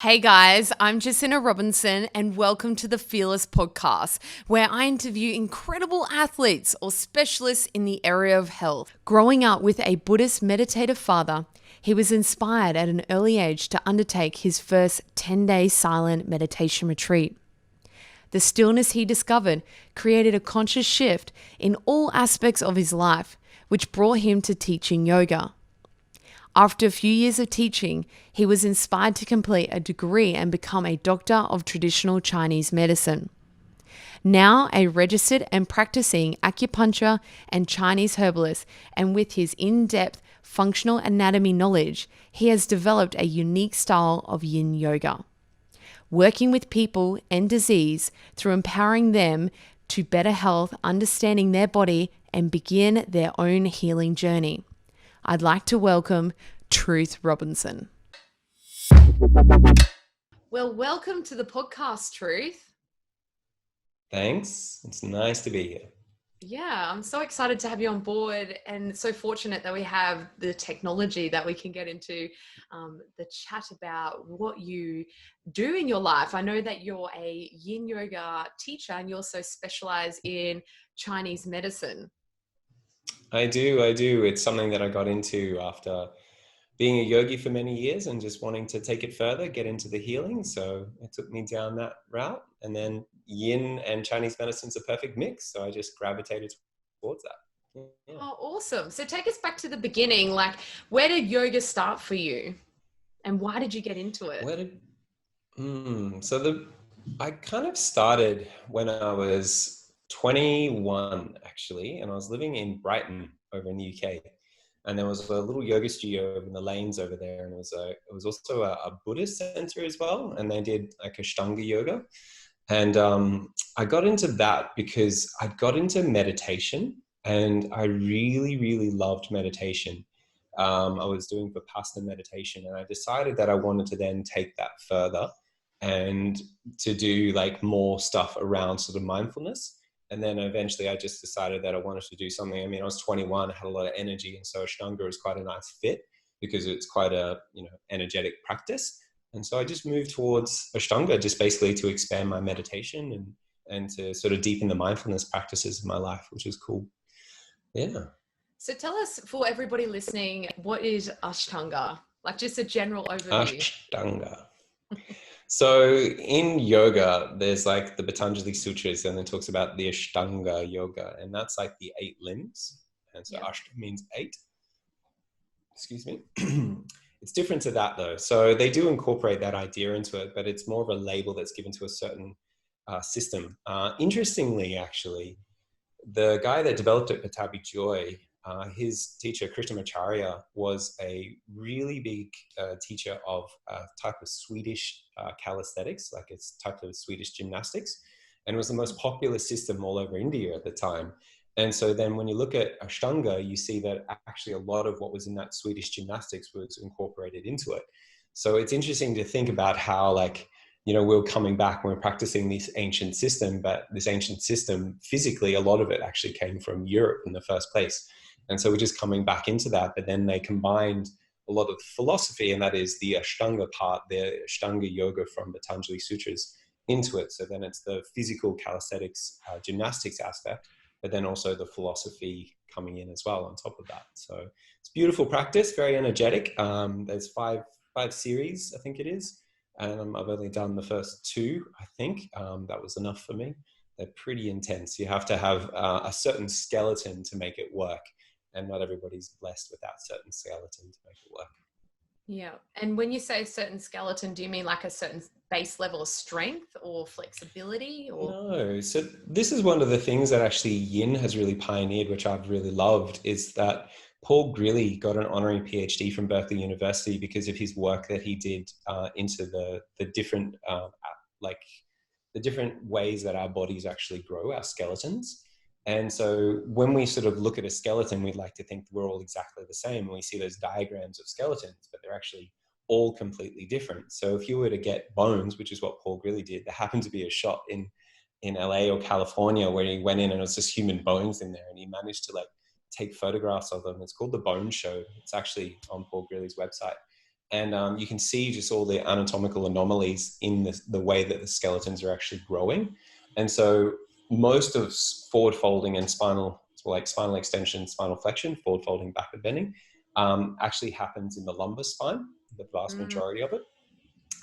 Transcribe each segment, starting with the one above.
Hey guys, I'm Jacinta Robinson, and welcome to the Fearlss podcast, where I interview incredible athletes or specialists in the area of health. Growing up with a Buddhist meditator father, he was inspired at an early age to undertake his first 10-day silent meditation retreat. The stillness he discovered created a conscious shift in all aspects of his life, which brought him to teaching yoga. After a few years of teaching, he was inspired to complete a degree and become a doctor of traditional Chinese medicine. Now a registered and practicing acupuncture and Chinese herbalist, and with his in-depth functional anatomy knowledge, he has developed a unique style of Yin Yoga, working with people and disease through empowering them to better health, understanding their body, and begin their own healing journey. I'd like to welcome Truth Robinson. Well, welcome to the podcast, Truth. Thanks. It's nice to be here. Yeah, I'm so excited to have you on board, and so fortunate that we have the technology that we can get into the chat about what you do in your life. I know that you're a Yin Yoga teacher and you also specialize in Chinese medicine. I do. It's something that I got into after being a yogi for many years and just wanting to take it further, get into the healing. So it took me down that route. And then Yin and Chinese medicine's a perfect mix. So I just gravitated towards that. Yeah. Oh, awesome. So take us back to the beginning. Like, where did yoga start for you and why did you get into it? Where did, so I kind of started when I was 21, actually, and I was living in Brighton over in the UK. And there was a little yoga studio in the lanes over there, and it was also a Buddhist center as well, and they did like Ashtanga yoga. And I got into that because I got into meditation, and I really loved meditation. I was doing Vipassana meditation, and I decided that I wanted to then take that further and to do like more stuff around sort of mindfulness. And then eventually I just decided that I wanted to do something. I mean, I was 21, I had a lot of energy. And so Ashtanga is quite a nice fit because it's quite a, energetic practice. And so I just moved towards Ashtanga just basically to expand my meditation and to sort of deepen the mindfulness practices in my life, which is cool. Yeah. So tell us, for everybody listening, what is Ashtanga? Like, just a general overview. Ashtanga. So in yoga, there's like the Patanjali Sutras, and it talks about the Ashtanga yoga, and that's like the 8 limbs. And so Yeah. Ashta means 8. Excuse me. It's different to that though. So they do incorporate that idea into it, but it's more of a label that's given to a certain system. Interestingly, actually, the guy that developed it, Patabi Joy, his teacher, Krishnamacharya, was a really big teacher of a type of Swedish calisthenics, like it's type of Swedish gymnastics, and it was the most popular system all over India at the time. And so then when you look at Ashtanga, you see that actually a lot of what was in that Swedish gymnastics was incorporated into it. So it's interesting to think about how we're coming back and we're practicing this ancient system, but this ancient system, physically, a lot of it actually came from Europe in the first place. And so we're just coming back into that, but then they combined a lot of philosophy, and that is the Ashtanga part, the Ashtanga yoga from the Patanjali Sutras into it. So then it's the physical calisthenics, gymnastics aspect, but then also the philosophy coming in as well on top of that. So it's beautiful practice, very energetic. There's five series, I think it is. I've only done the first 2, I think. That was enough for me. They're pretty intense. You have to have a certain skeleton to make it work. And not everybody's blessed with that certain skeleton to make it work. Yeah. And when you say certain skeleton, do you mean like a certain base level of strength or flexibility or? No. So this is one of the things that actually Yin has really pioneered, which I've really loved, is that Paul Grilly got an honorary PhD from Berkeley University because of his work that he did into the different the different ways that our bodies actually grow, our skeletons. And so when we sort of look at a skeleton, we'd like to think we're all exactly the same. And we see those diagrams of skeletons, but they're actually all completely different. So if you were to get bones, which is what Paul Grilly did, there happened to be a shot in LA or California where he went in and it was just human bones in there, and he managed to take photographs of them. It's called The Bone Show. It's actually on Paul Grilly's website. and you can see just all the anatomical anomalies in the way that the skeletons are actually growing. And so most of forward folding and spinal extension, spinal flexion, forward folding, backward bending, actually happens in the lumbar spine, the vast majority of it.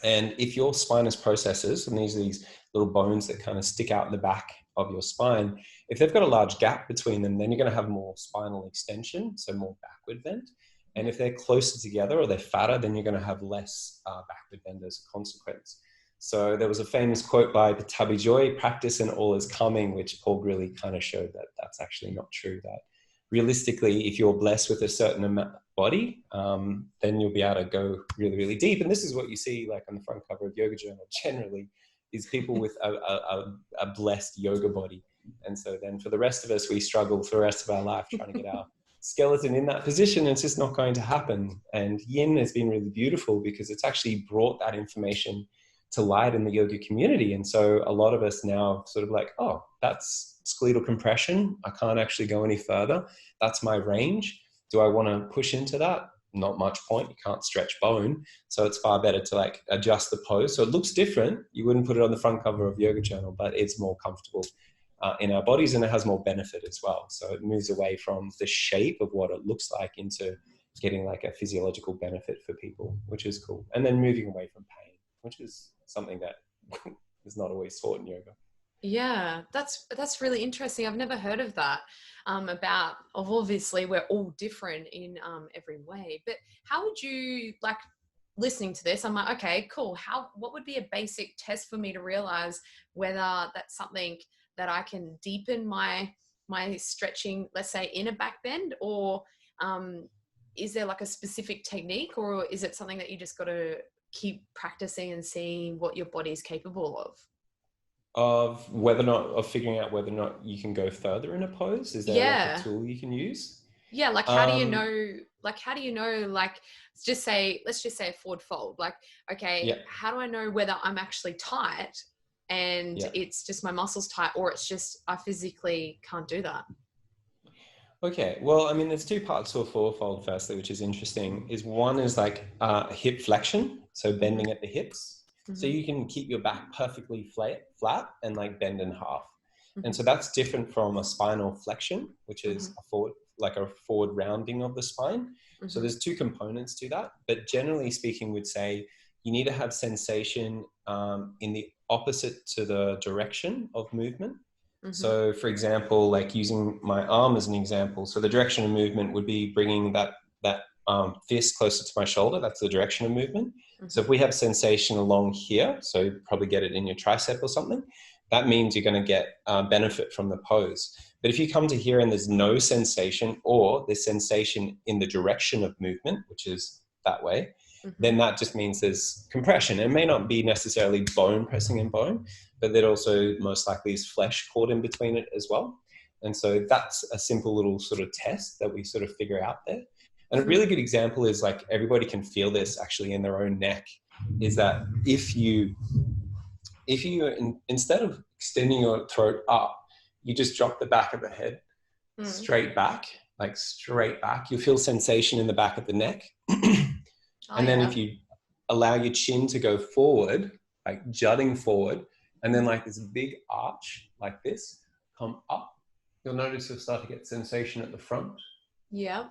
And if your spinous processes, and these are these little bones that kind of stick out in the back of your spine, if they've got a large gap between them, then you're going to have more spinal extension, so more backward bend. And if they're closer together or they're fatter, then you're going to have less backward bend as a consequence. So there was a famous quote by Patabi Joy, "Practice and all is coming," which Paul really kind of showed that that's actually not true. That realistically, if you're blessed with a certain amount of body, then you'll be able to go really, really deep. And this is what you see like on the front cover of Yoga Journal generally, is people with a blessed yoga body. And so then for the rest of us, we struggle for the rest of our life trying to get our skeleton in that position. It's just not going to happen. And Yin has been really beautiful because it's actually brought that information to light in the yoga community. And so a lot of us now sort of like, oh, that's skeletal compression. I can't actually go any further. That's my range. Do I want to push into that? Not much point. You can't stretch bone. So it's far better to like adjust the pose. So it looks different. You wouldn't put it on the front cover of Yoga Journal, but it's more comfortable in our bodies, and it has more benefit as well. So it moves away from the shape of what it looks like into getting like a physiological benefit for people, which is cool. And then moving away from pain, which is something that is not always taught in yoga. Yeah, that's really interesting. I've never heard of that. Obviously we're all different in every way, but how would you, like, listening to this, I'm like, okay, cool. What would be a basic test for me to realize whether that's something that I can deepen my stretching, let's say in a back bend, or is there like a specific technique, or is it something that you just got to keep practicing and seeing what your body's capable of? Of figuring out whether or not you can go further in a pose? Is there like a tool you can use? Yeah, like how do you know, like let's just say a forward fold. Like, okay, how do I know whether I'm actually tight and it's just my muscles tight, or it's just I physically can't do that? Okay, well, I mean, there's two parts to a forward fold, firstly, which is interesting. One is like hip flexion, so bending at the hips. So you can keep your back perfectly flat and like bend in half. And so that's different from a spinal flexion, which is a forward rounding of the spine. So there's two components to that. But generally speaking, we'd say you need to have sensation in the opposite to the direction of movement. So for example, like using my arm as an example, so the direction of movement would be bringing that fist closer to my shoulder. That's the direction of movement. So if we have sensation along here, so you probably get it in your tricep or something, that means you're going to get benefit from the pose. But if you come to here and there's no sensation, or there's sensation in the direction of movement, which is that way, then that just means there's compression. It may not be necessarily bone pressing in bone, but there also most likely is flesh caught in between it as well. And so that's a simple little sort of test that we sort of figure out there. And a really good example is like everybody can feel this actually in their own neck, is that if you instead of extending your throat up, you just drop the back of the head straight back, you'll feel sensation in the back of the neck. And then if you allow your chin to go forward, like jutting forward, and then like this big arch like this, come up, you'll notice you'll start to get sensation at the front. Yeah.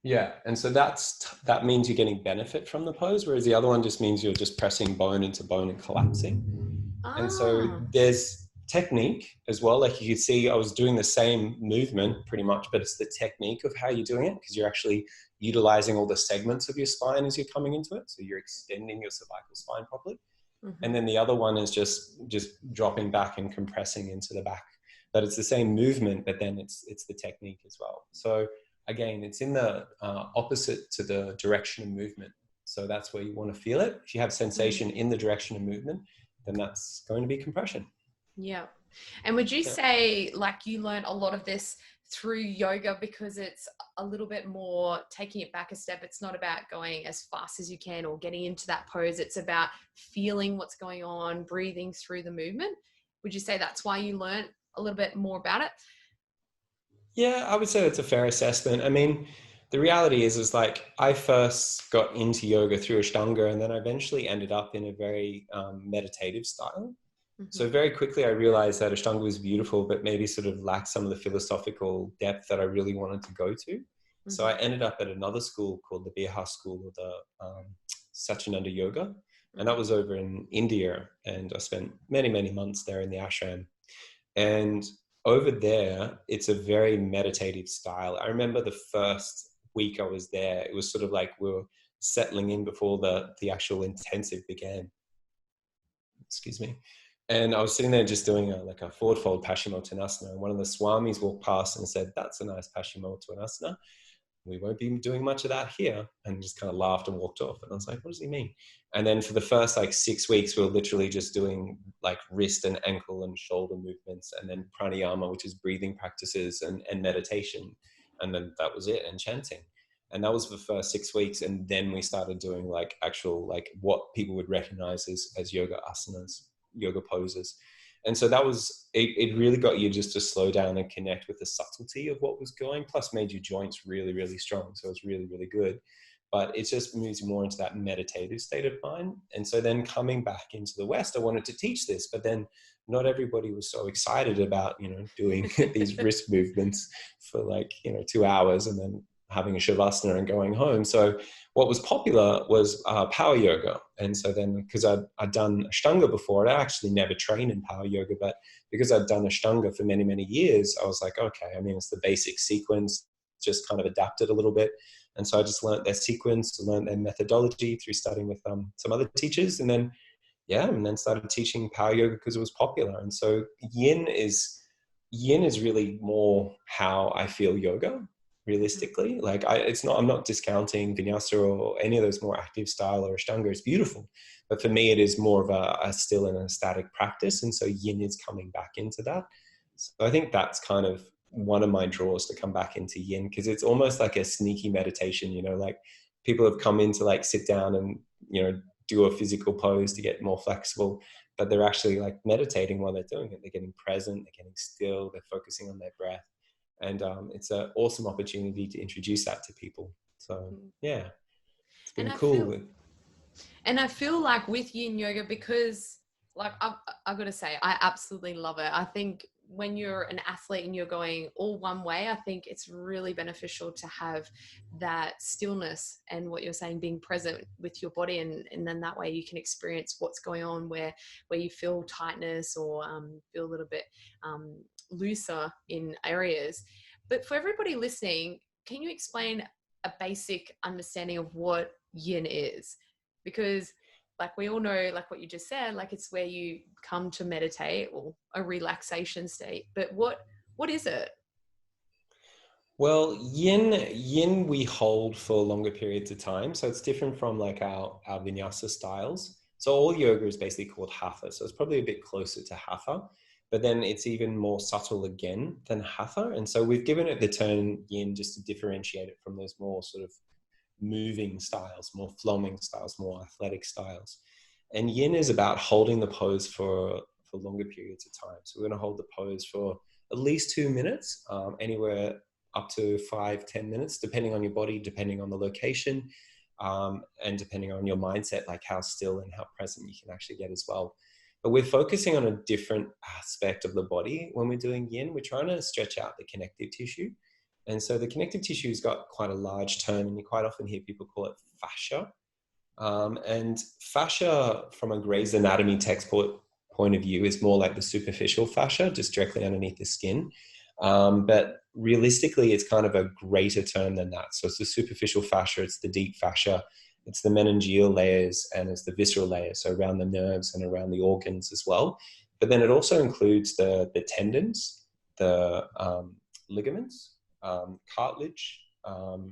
Yeah, and so that means you're getting benefit from the pose, whereas the other one just means you're just pressing bone into bone and collapsing. And so there's technique as well. Like you could see, I was doing the same movement pretty much, but it's the technique of how you're doing it, because you're actually utilizing all the segments of your spine as you're coming into it. So you're extending your cervical spine properly. And then the other one is just dropping back and compressing into the back. But it's the same movement, but then it's the technique as well. So again, it's in the opposite to the direction of movement. So that's where you want to feel it. If you have sensation in the direction of movement, then that's going to be compression. Yeah. And would you say like you learned a lot of this through yoga because it's a little bit more taking it back a step? It's not about going as fast as you can or getting into that pose. It's about feeling what's going on, breathing through the movement. Would you say that's why you learned a little bit more about it? Yeah, I would say that's a fair assessment. I mean, The reality is like I first got into yoga through Ashtanga, and then I eventually ended up in a very meditative style. So Mm-hmm. very quickly I realized that Ashtanga was beautiful, but maybe sort of lacked some of the philosophical depth that I really wanted to go to. So I Mm-hmm. ended up at another school called the Bihar School, or the Sachinanda Yoga. And that Mm-hmm. was over in India. And I spent many, many months there in the ashram. And over there, it's a very meditative style. I remember the first week I was there, it was sort of like we were settling in before the actual intensive began. Excuse me. And I was sitting there just doing like a forward fold Paschimottanasana. And one of the Swamis walked past and said, "That's a nice Paschimottanasana. We won't be doing much of that here," and just kind of laughed and walked off. And I was like, what does he mean? And then for the first like 6 weeks, we were literally just doing like wrist and ankle and shoulder movements, and then pranayama, which is breathing practices, and meditation. And then that was it, and chanting. And that was the first 6 weeks. And then we started doing like actual, like what people would recognize as yoga asanas, yoga poses. And so that was, it really got you just to slow down and connect with the subtlety of what was going, plus made your joints really, really strong. So it was really, really good. But it just moves you more into that meditative state of mind. And so then coming back into the West, I wanted to teach this, but then not everybody was so excited about, doing these wrist movements for like, 2 hours and then having a shavasana and going home. So what was popular was power yoga. And so then, because I'd done Ashtanga before, I actually never trained in power yoga, but because I'd done Ashtanga for many, many years, I was like, okay, I mean, it's the basic sequence, just kind of adapted a little bit. And so I just learned their sequence, learned their methodology through studying with some other teachers. And then, yeah, and then started teaching power yoga because it was popular. And so yin is really more how I feel yoga realistically. Like I'm not discounting vinyasa or any of those more active style or ashtanga. It's beautiful, but for me it is more of a still and a static practice, and so yin is coming back into that. So I think that's kind of one of my draws to come back into yin, because it's almost like a sneaky meditation. Like people have come in to like sit down and do a physical pose to get more flexible, but they're actually like meditating while they're doing it. They're getting present, they're getting still, they're focusing on their breath. And it's an awesome opportunity to introduce that to people. So yeah, it's And been I cool. feel And I feel like with yin yoga, because like I've got to say, I absolutely love it. I think when you're an athlete and you're going all one way, I think it's really beneficial to have that stillness and what you're saying, being present with your body. And then that way you can experience what's going on where you feel tightness or feel a little bit looser in areas. But for everybody listening, can you explain a basic understanding of what yin is? Because like we all know, like what you just said, like it's where you come to meditate or a relaxation state. But what is it? Well, yin we hold for longer periods of time. So it's different from like our vinyasa styles. So all yoga is basically called hatha. So it's probably a bit closer to hatha, but then it's even more subtle again than hatha. And so we've given it the term yin just to differentiate it from those more sort of moving styles, more flowing styles, more athletic styles. And yin is about holding the pose for longer periods of time. So we're going to hold the pose for at least 2 minutes, anywhere up to 5-10 minutes, depending on your body, depending on the location, and depending on your mindset, like how still and how present you can actually get as well. But we're focusing on a different aspect of the body when we're doing yin. We're trying to stretch out the connective tissue. And so the connective tissue has got quite a large term, and you quite often hear people call it fascia. And fascia, from a Gray's Anatomy textbook point of view, is more like the superficial fascia, just directly underneath the skin. But realistically, it's kind of a greater term than that. So it's the superficial fascia, it's the deep fascia, it's the meningeal layers, and it's the visceral layers, so around the nerves and around the organs as well. But then it also includes the tendons, the ligaments, cartilage.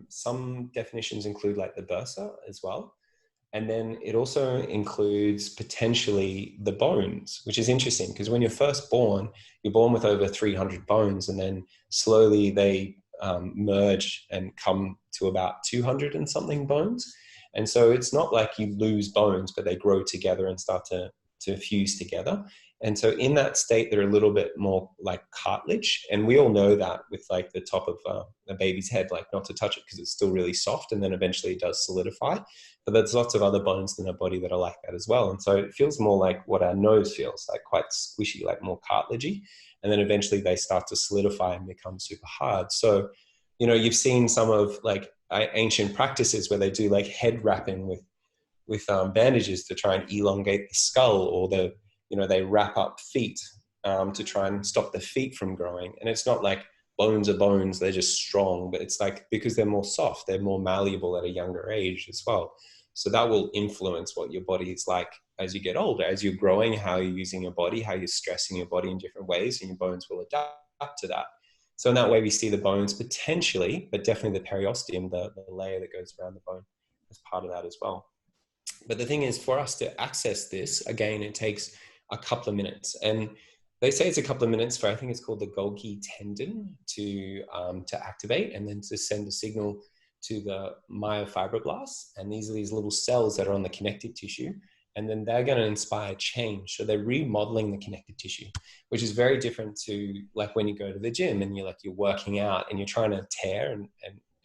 Some definitions include like the bursa as well. And then it also includes potentially the bones, which is interesting because when you're first born, you're born with over 300 bones, and then slowly they merge and come to about 200 and something bones. And so it's not like you lose bones, but they grow together and start to to fuse together. And so in that state, they're a little bit more like cartilage. And we all know that with like the top of a baby's head, like not to touch it because it's still really soft, and then eventually it does solidify. But there's lots of other bones in our body that are like that as well. And so it feels more like what our nose feels like, quite squishy, like more cartilagey. And then eventually they start to solidify and become super hard. So, you know, you've seen some of like ancient practices where they do like head wrapping with bandages to try and elongate the skull, or they wrap up feet to try and stop the feet from growing. And it's not like bones are bones, they're just strong, but it's like because they're more soft, they're more malleable at a younger age as well. So that will influence what your body is like as you get older, as you're growing, how you're using your body, how you're stressing your body in different ways, and your bones will adapt to that. So in that way, we see the bones potentially, but definitely the periosteum, the layer that goes around the bone, as part of that as well. But the thing is, for us to access this, again, it takes a couple of minutes. And they say it's a couple of minutes for, I think it's called the Golgi tendon to activate, and then to send a signal to the myofibroblasts. And these are these little cells that are on the connective tissue. And then they're going to inspire change. So they're remodeling the connective tissue, which is very different to like when you go to the gym and you're working out and you're trying to tear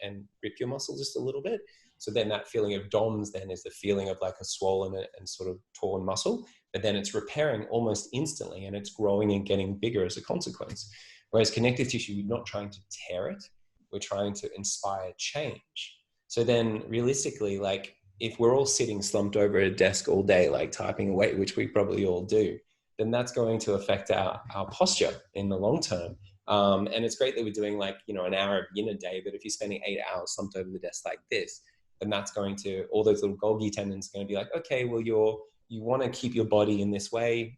and rip your muscle just a little bit. So then that feeling of DOMS then is the feeling of like a swollen and sort of torn muscle, but then it's repairing almost instantly, and it's growing and getting bigger as a consequence. Whereas connective tissue, we're not trying to tear it, we're trying to inspire change. So then realistically, like if we're all sitting slumped over a desk all day, like typing away, which we probably all do, then that's going to affect our posture in the long term. And it's great that we're doing like, an hour of yin a day, but if you're spending 8 hours slumped over the desk like this, then that's going to, all those little Golgi tendons are going to be like, okay, well, you want to keep your body in this way,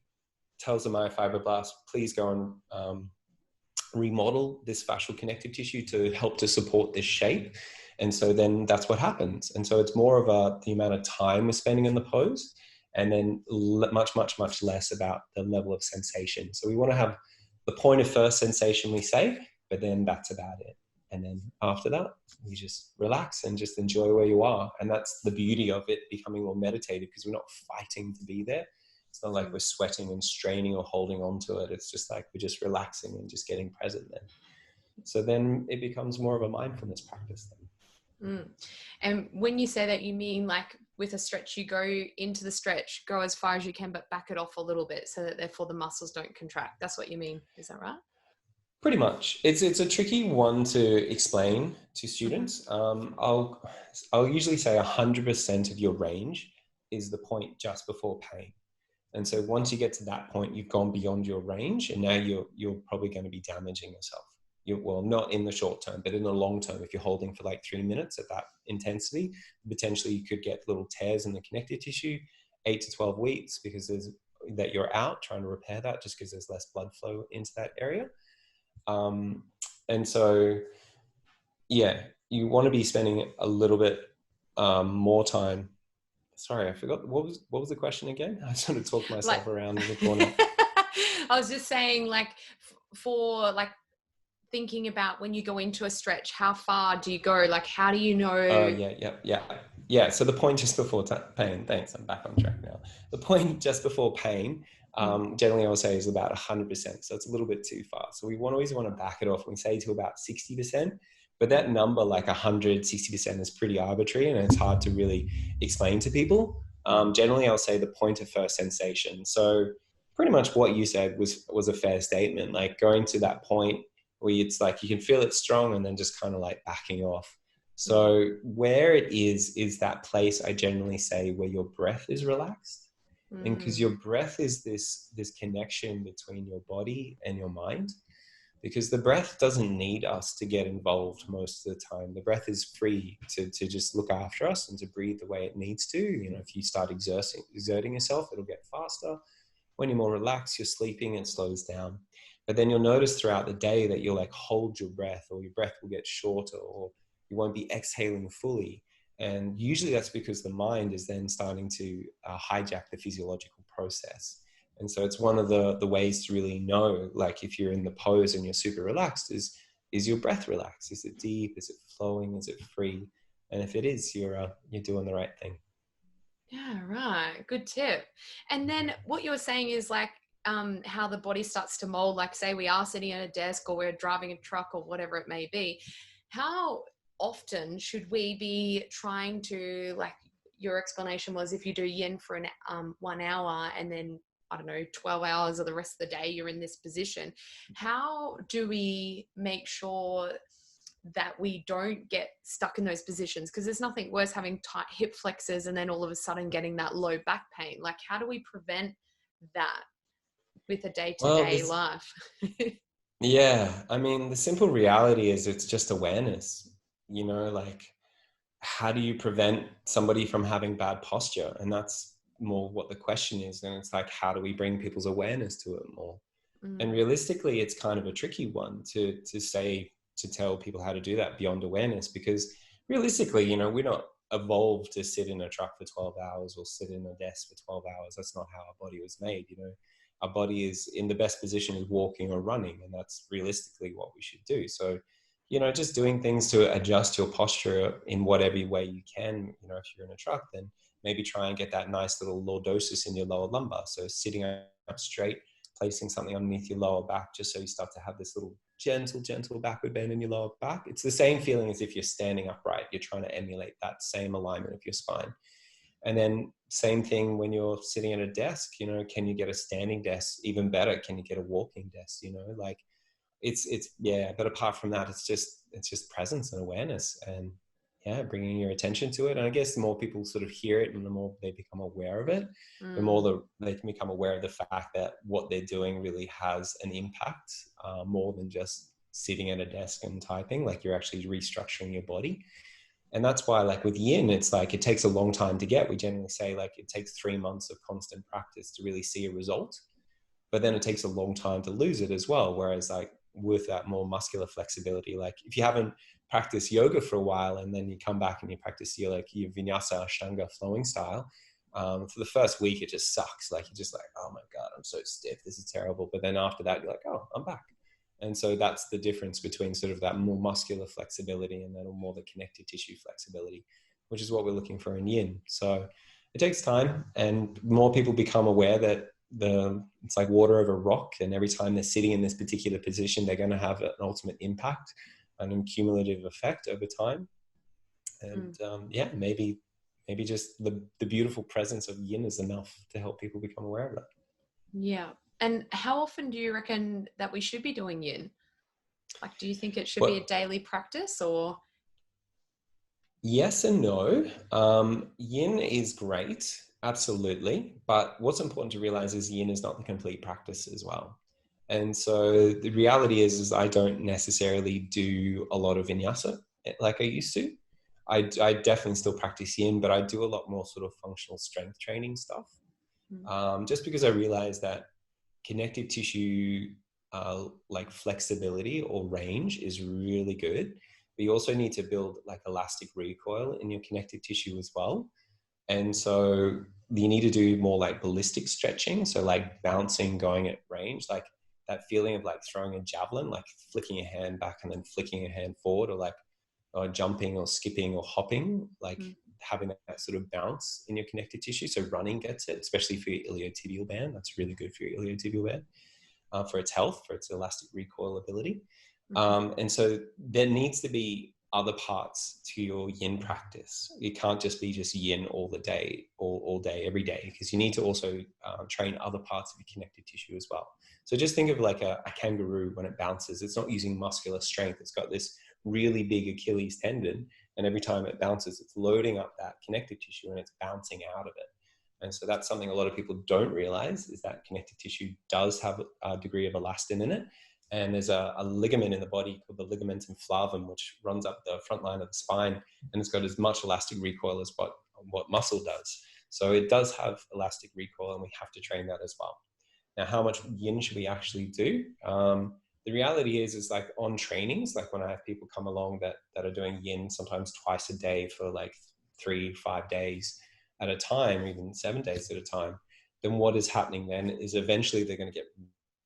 tells the myofibroblast, please go and remodel this fascial connective tissue to help to support this shape. And so then that's what happens. And so it's more of the amount of time we're spending in the pose, and then much, much, much less about the level of sensation. So we want to have the point of first sensation, we say, but then that's about it. And then after that, you just relax and just enjoy where you are. And that's the beauty of it becoming more meditative, because we're not fighting to be there. It's not like we're sweating and straining or holding on to it. It's just like we're just relaxing and just getting present then. So then it becomes more of a mindfulness practice then. Mm. And when you say that, you mean like with a stretch, you go into the stretch, go as far as you can, but back it off a little bit so that therefore the muscles don't contract. That's what you mean. Is that right? Pretty much. It's a tricky one to explain to students. I'll usually say 100% of your range is the point just before pain. And so once you get to that point, you've gone beyond your range, and now you're probably going to be damaging yourself. Well, not in the short term, but in the long term, if you're holding for like 3 minutes at that intensity, potentially you could get little tears in the connective tissue, 8 to 12 weeks, because that you're out trying to repair that, just because there's less blood flow into that area. And so, yeah, you want to be spending a little bit more time. Sorry, I forgot. What was the question again? I sort of talked myself around in the corner. I was just saying, like, for like thinking about when you go into a stretch, how far do you go? Like, how do you know? Yeah. So the point just before pain. Thanks. I'm back on track now. The point just before pain, generally I would say, is about 100%. So it's a little bit too far. So we always want to back it off. We say to about 60%. But that number, like 160%, is pretty arbitrary, and it's hard to really explain to people. Generally, I'll say the point of first sensation. So pretty much what you said was a fair statement. Like going to that point where it's like you can feel it strong, and then just kind of like backing off. So where it is that place, I generally say, where your breath is relaxed. And because your breath is this connection between your body and your mind. Because the breath doesn't need us to get involved most of the time. The breath is free to just look after us and to breathe the way it needs to. If you start exerting yourself, it'll get faster. When you're more relaxed, you're sleeping, it slows down. But then you'll notice throughout the day that you'll like hold your breath, or your breath will get shorter, or you won't be exhaling fully. And usually that's because the mind is then starting to hijack the physiological process. And so it's one of the ways to really know, like if you're in the pose and you're super relaxed, is your breath relaxed? Is it deep? Is it flowing? Is it free? And if it is, you're doing the right thing. Yeah, right. Good tip. And then what you were saying is like how the body starts to mold, like say we are sitting at a desk or we're driving a truck or whatever it may be. How often should we be trying to, like your explanation was if you do yin for an 1 hour and then I don't know 12 hours or the rest of the day you're in this position, how do we make sure that we don't get stuck in those positions? Because there's nothing worse having tight hip flexors and then all of a sudden getting that low back pain. Like, how do we prevent that with a Well, day-to-day this, life? yeah, I mean, the simple reality is it's just awareness, like how do you prevent somebody from having bad posture? And that's more what the question is. And it's like, how do we bring people's awareness to it more? And Mm, realistically, it's kind of a tricky one to tell people how to do that beyond awareness, because realistically, we're not evolved to sit in a truck for 12 hours or sit in a desk for 12 hours. That's not how our body was made. Our body is in the best position is walking or running, and that's realistically what we should do. So, just doing things to adjust your posture in whatever way you can. If you're in a truck, then maybe try and get that nice little lordosis in your lower lumbar. So sitting up straight, placing something underneath your lower back, just so you start to have this little gentle backward bend in your lower back. It's the same feeling as if you're standing upright. You're trying to emulate that same alignment of your spine. And then same thing when you're sitting at a desk, can you get a standing desk? Even better, can you get a walking desk? Like it's yeah. But apart from that, it's just presence and awareness, and yeah, bringing your attention to it. And I guess the more people sort of hear it and the more they become aware of it, the more mm, they can become aware of the fact that what they're doing really has an impact, more than just sitting at a desk and typing. Like you're actually restructuring your body. And that's why, like with yin, it's like it takes a long time to get. We generally say like it takes 3 months of constant practice to really see a result, but then it takes a long time to lose it as well. Whereas like with that more muscular flexibility, like if you haven't practiced yoga for a while and then you come back and you practice your vinyasa ashtanga flowing style, for the first week it just sucks. Like you're just like, oh my god, I'm so stiff, this is terrible. But then after that you're like, oh, I'm back. And so that's the difference between sort of that more muscular flexibility and then more the connective tissue flexibility, which is what we're looking for in yin. So it takes time, and more people become aware that it's like water over rock, and every time they're sitting in this particular position they're going to have an ultimate impact, an cumulative effect over time. And mm. yeah, maybe just the beautiful presence of yin is enough to help people become aware of that. Yeah. And how often do you reckon that we should be doing yin? Like, do you think it should be a But daily practice or? yes and no. Yin is great, absolutely, but what's important to realize is yin is not the complete practice as well. And so the reality is I don't necessarily do a lot of vinyasa like I used to. I definitely still practice yin, but I do a lot more sort of functional strength training stuff. Mm, Just because I realize that connective tissue, like flexibility or range is really good, but you also need to build like elastic recoil in your connective tissue as well. And so you need to do more like ballistic stretching. So like bouncing, going at range, like that feeling of like throwing a javelin, like flicking your hand back and then flicking your hand forward, or like or jumping or skipping or hopping, like mm, having that sort of bounce in your connective tissue. So running gets it, especially for your iliotibial band. That's really good for your iliotibial band, for its health, for its elastic recoil ability. mhm, And so there needs to be other parts to your yin practice. It can't just be just yin all the day, all day, every day, because you need to also train other parts of your connective tissue as well. So just think of like a kangaroo when it bounces. It's not using muscular strength. It's got this really big Achilles tendon, and every time it bounces, it's loading up that connective tissue and it's bouncing out of it. And so that's something a lot of people don't realize, is that connective tissue does have a degree of elastin in it. And there's a ligament in the body called the ligamentum flavum, which runs up the front line of the spine, and it's got as much elastic recoil as what muscle does. So it does have elastic recoil, and we have to train that as well. Now, how much yin should we actually do? The reality is like on trainings, like when I have people come along that are doing yin sometimes twice a day for like 3-5 days at a time, even 7 days at a time, then what is happening then is eventually they're going to get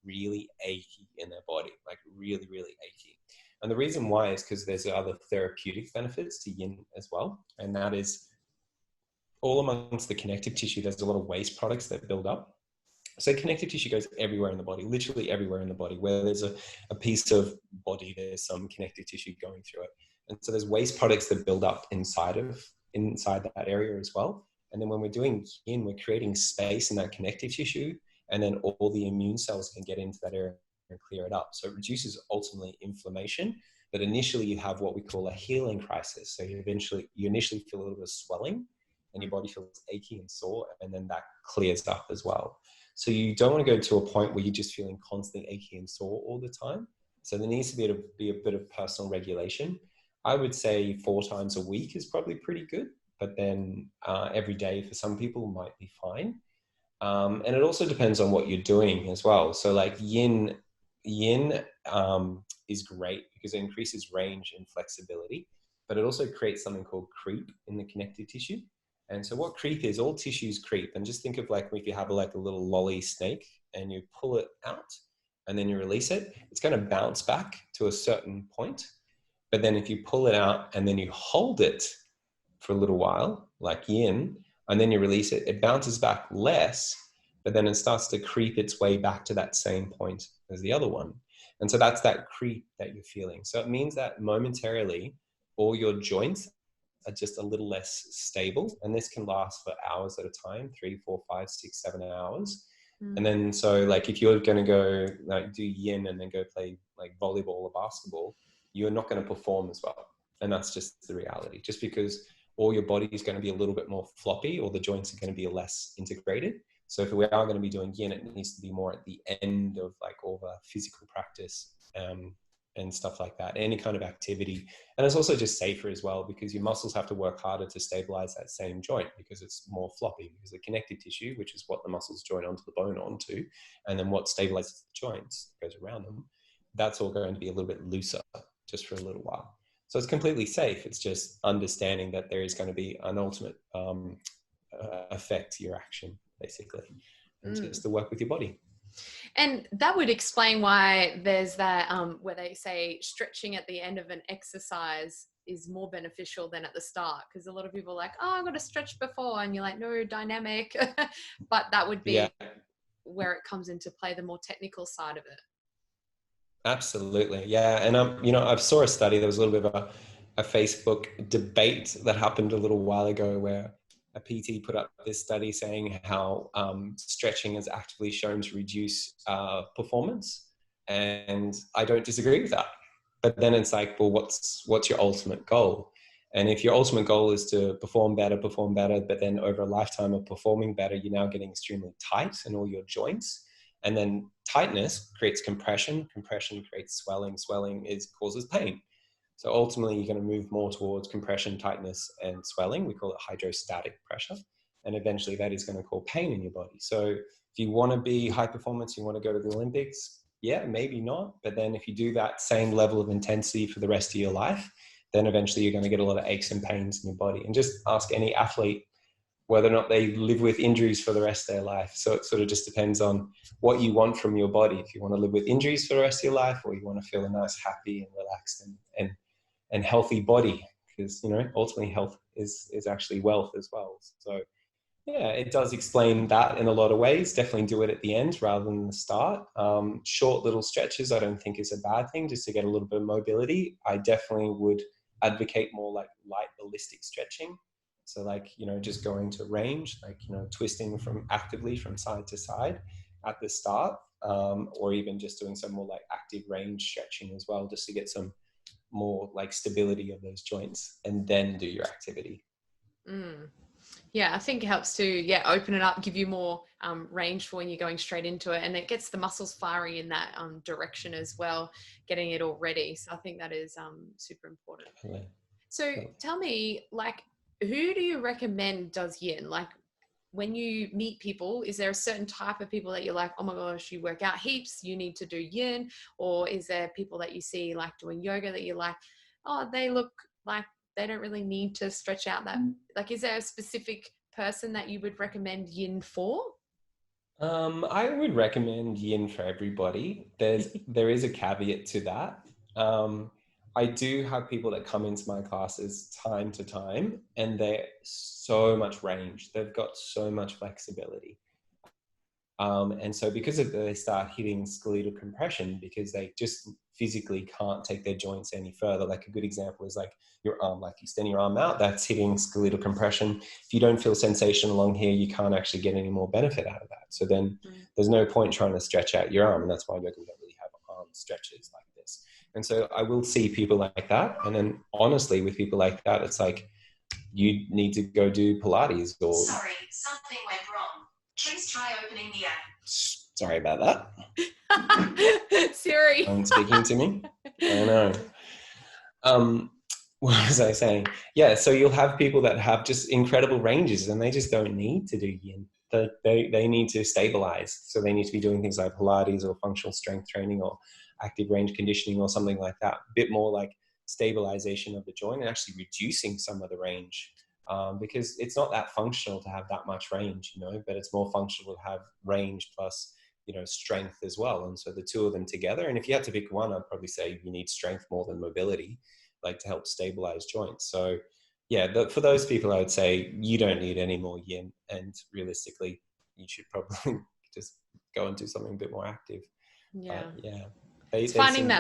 really achy in their body, like really, really achy. And the reason why is because there's other therapeutic benefits to yin as well. And that is all amongst the connective tissue, there's a lot of waste products that build up. So connective tissue goes everywhere in the body, literally everywhere in the body. Where there's a piece of body, there's some connective tissue going through it. And so there's waste products that build up inside that area as well. And then when we're doing yin, we're creating space in that connective tissue, and then all the immune cells can get into that area and clear it up. So it reduces ultimately inflammation, but initially you have what we call a healing crisis. So you initially feel a little bit of swelling, and your body feels achy and sore, and then that clears up as well. So you don't want to go to a point where you're just feeling constantly achy and sore all the time. So there needs to be a bit of personal regulation. I would say 4 times a week is probably pretty good, but then every day for some people might be fine. And it also depends on what you're doing as well. So like yin is great because it increases range and flexibility, but it also creates something called creep in the connective tissue. And so what creep is, all tissues creep. And just think of like if you have like a little lolly snake and you pull it out and then you release it, it's going to bounce back to a certain point. But then if you pull it out and then you hold it for a little while, like yin, and then you release it, it bounces back less, but then it starts to creep its way back to that same point as the other one. And so that's that creep that you're feeling. So it means that momentarily all your joints are just a little less stable, and this can last for hours at a time, 3, 4, 5, 6, 7 hours. And then so like if you're going to go like do yin and then go play like volleyball or basketball, you're not going to perform as well. And that's just the reality, just because all your body is going to be a little bit more floppy, or the joints are going to be less integrated. So if we are going to be doing yin, it needs to be more at the end of like all the physical practice and stuff like that, any kind of activity. And it's also just safer as well, because your muscles have to work harder to stabilize that same joint because it's more floppy, because the connective tissue, which is what the muscles join onto the bone onto, and then what stabilizes the joints goes around them, that's all going to be a little bit looser just for a little while. So it's completely safe. It's just understanding that there is going to be an ultimate effect to your action, basically, and just to work with your body. And that would explain why there's that where they say stretching at the end of an exercise is more beneficial than at the start, because a lot of people are like, oh, I've got to stretch before, and you're like, no, dynamic. But that would be where it comes into play, the more technical side of it. Absolutely. Yeah. And I saw a study, there was a little bit of a Facebook debate that happened a little while ago where a PT put up this study saying how stretching is actively shown to reduce performance. And I don't disagree with that. But then it's like, well, what's your ultimate goal? And if your ultimate goal is to perform better, but then over a lifetime of performing better, you're now getting extremely tight in all your joints. And then tightness creates compression. Compression creates swelling. Swelling causes pain. So ultimately, you're going to move more towards compression, tightness, and swelling. We call it hydrostatic pressure. And eventually that is going to cause pain in your body. So if you want to be high performance, you want to go to the Olympics, yeah, maybe not. But then if you do that same level of intensity for the rest of your life, then eventually you're going to get a lot of aches and pains in your body. And just ask any athlete whether or not they live with injuries for the rest of their life. So it sort of just depends on what you want from your body. If you want to live with injuries for the rest of your life, or you want to feel a nice, happy and relaxed and healthy body, because, ultimately health is actually wealth as well. So yeah, it does explain that in a lot of ways. Definitely do it at the end rather than the start. Short little stretches, I don't think is a bad thing, just to get a little bit of mobility. I definitely would advocate more like light ballistic stretching. So like, just going to range, like, twisting actively from side to side at the start, or even just doing some more like active range stretching as well, just to get some more like stability of those joints, and then do your activity. Yeah, I think it helps to open it up, give you more range for when you're going straight into it, and it gets the muscles firing in that direction as well, getting it all ready. So I think that is super important. Yeah. So tell me, like, who do you recommend does yin? Like, when you meet people, is there a certain type of people that you're like, oh my gosh, you work out heaps, you need to do yin? Or is there people that you see like doing yoga that you're like, oh, they look like they don't really need to stretch out that? Like, is there a specific person that you would recommend yin for? I would recommend yin for everybody. There is a caveat to that. I do have people that come into my classes time to time, and they're so much range. They've got so much flexibility. And so because of they start hitting skeletal compression because they just physically can't take their joints any further. Like a good example is like your arm, like you extend your arm out, that's hitting skeletal compression. If you don't feel sensation along here, you can't actually get any more benefit out of that. So then there's no point trying to stretch out your arm. And that's why yoga don't really have arm stretches like this. And so I will see people like that. And then honestly, with people like that, it's like, you need to go do Pilates or... Sorry, something went wrong. Please try opening the app. Sorry about that. Siri. Speaking to me. I know. What was I saying? Yeah, so you'll have people that have just incredible ranges and they just don't need to do yin. They need to stabilize. So they need to be doing things like Pilates or functional strength training or active range conditioning or something like that. A bit more like stabilization of the joint and actually reducing some of the range. Because it's not that functional to have that much range, you know, but it's more functional to have range plus, you know, strength as well. And so the two of them together, and if you had to pick one, I'd probably say you need strength more than mobility, like to help stabilize joints. So yeah, for those people, I would say you don't need any more yin, and realistically, you should probably just go and do something a bit more active. Yeah. But yeah.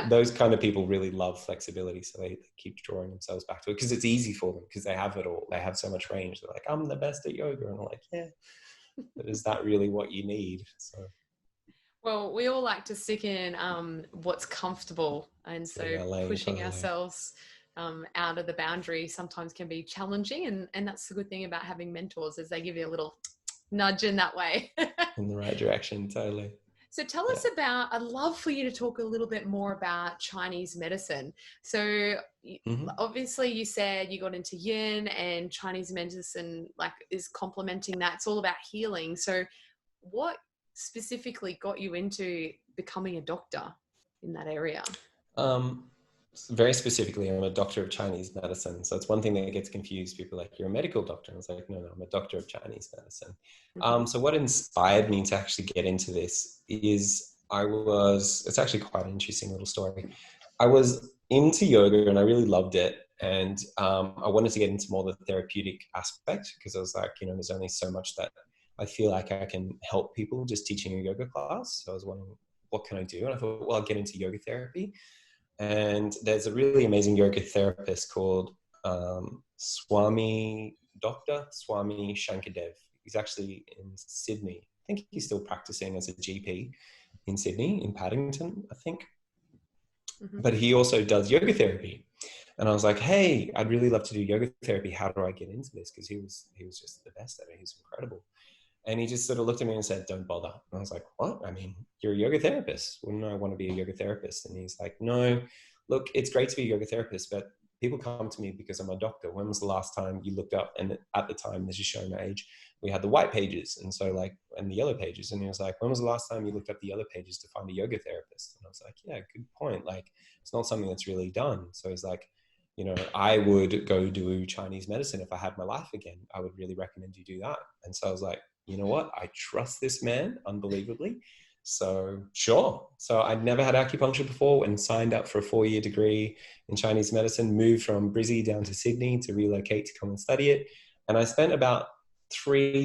Those kind of people really love flexibility, so they keep drawing themselves back to it because it's easy for them because they have it all. They have so much range. They're like, I'm the best at yoga, and I'm like, yeah, but is that really what you need? So, well, we all like to stick in what's comfortable, and so pushing ourselves out of the boundary sometimes can be challenging, and that's the good thing about having mentors is they give you a little nudge in that way. In the right direction, totally. So tell us about, I'd love for you to talk a little bit more about Chinese medicine. So obviously you said you got into yin, and Chinese medicine like is complementing that. It's all about healing. So what specifically got you into becoming a doctor in that area? Very specifically, I'm a doctor of Chinese medicine. So it's one thing that gets confused. People are like, you're a medical doctor. I was like, no, I'm a doctor of Chinese medicine. So what inspired me to actually get into this is it's actually quite an interesting little story. I was into yoga and I really loved it. And I wanted to get into more the therapeutic aspect because I was like, you know, there's only so much that I feel like I can help people just teaching a yoga class. So I was wondering, what can I do? And I thought, well, I'll get into yoga therapy. And there's a really amazing yoga therapist called Dr. Swami Shankadev. He's actually in Sydney. I think he's still practicing as a GP in Sydney, in Paddington, I think. But he also does yoga therapy. And I was like, hey, I'd really love to do yoga therapy. How do I get into this? Because he was just the best at it. He was incredible. And he just sort of looked at me and said, don't bother. And I was like, what? I mean, you're a yoga therapist. Wouldn't I want to be a yoga therapist? And he's like, no, look, it's great to be a yoga therapist, but people come to me because I'm a doctor. When was the last time you looked up? And at the time, this is showing my age, we had the white pages. And so like, and the yellow pages. And he was like, when was the last time you looked up the yellow pages to find a yoga therapist? And I was like, yeah, good point. Like, it's not something that's really done. So he's like, you know, I would go do Chinese medicine if I had my life again. I would really recommend you do that. And so I was like, you know what? I trust this man unbelievably. So sure. So I'd never had acupuncture before and signed up for a 4-year degree in Chinese medicine, moved from Brizzy down to Sydney to relocate to come and study it. And I spent about 3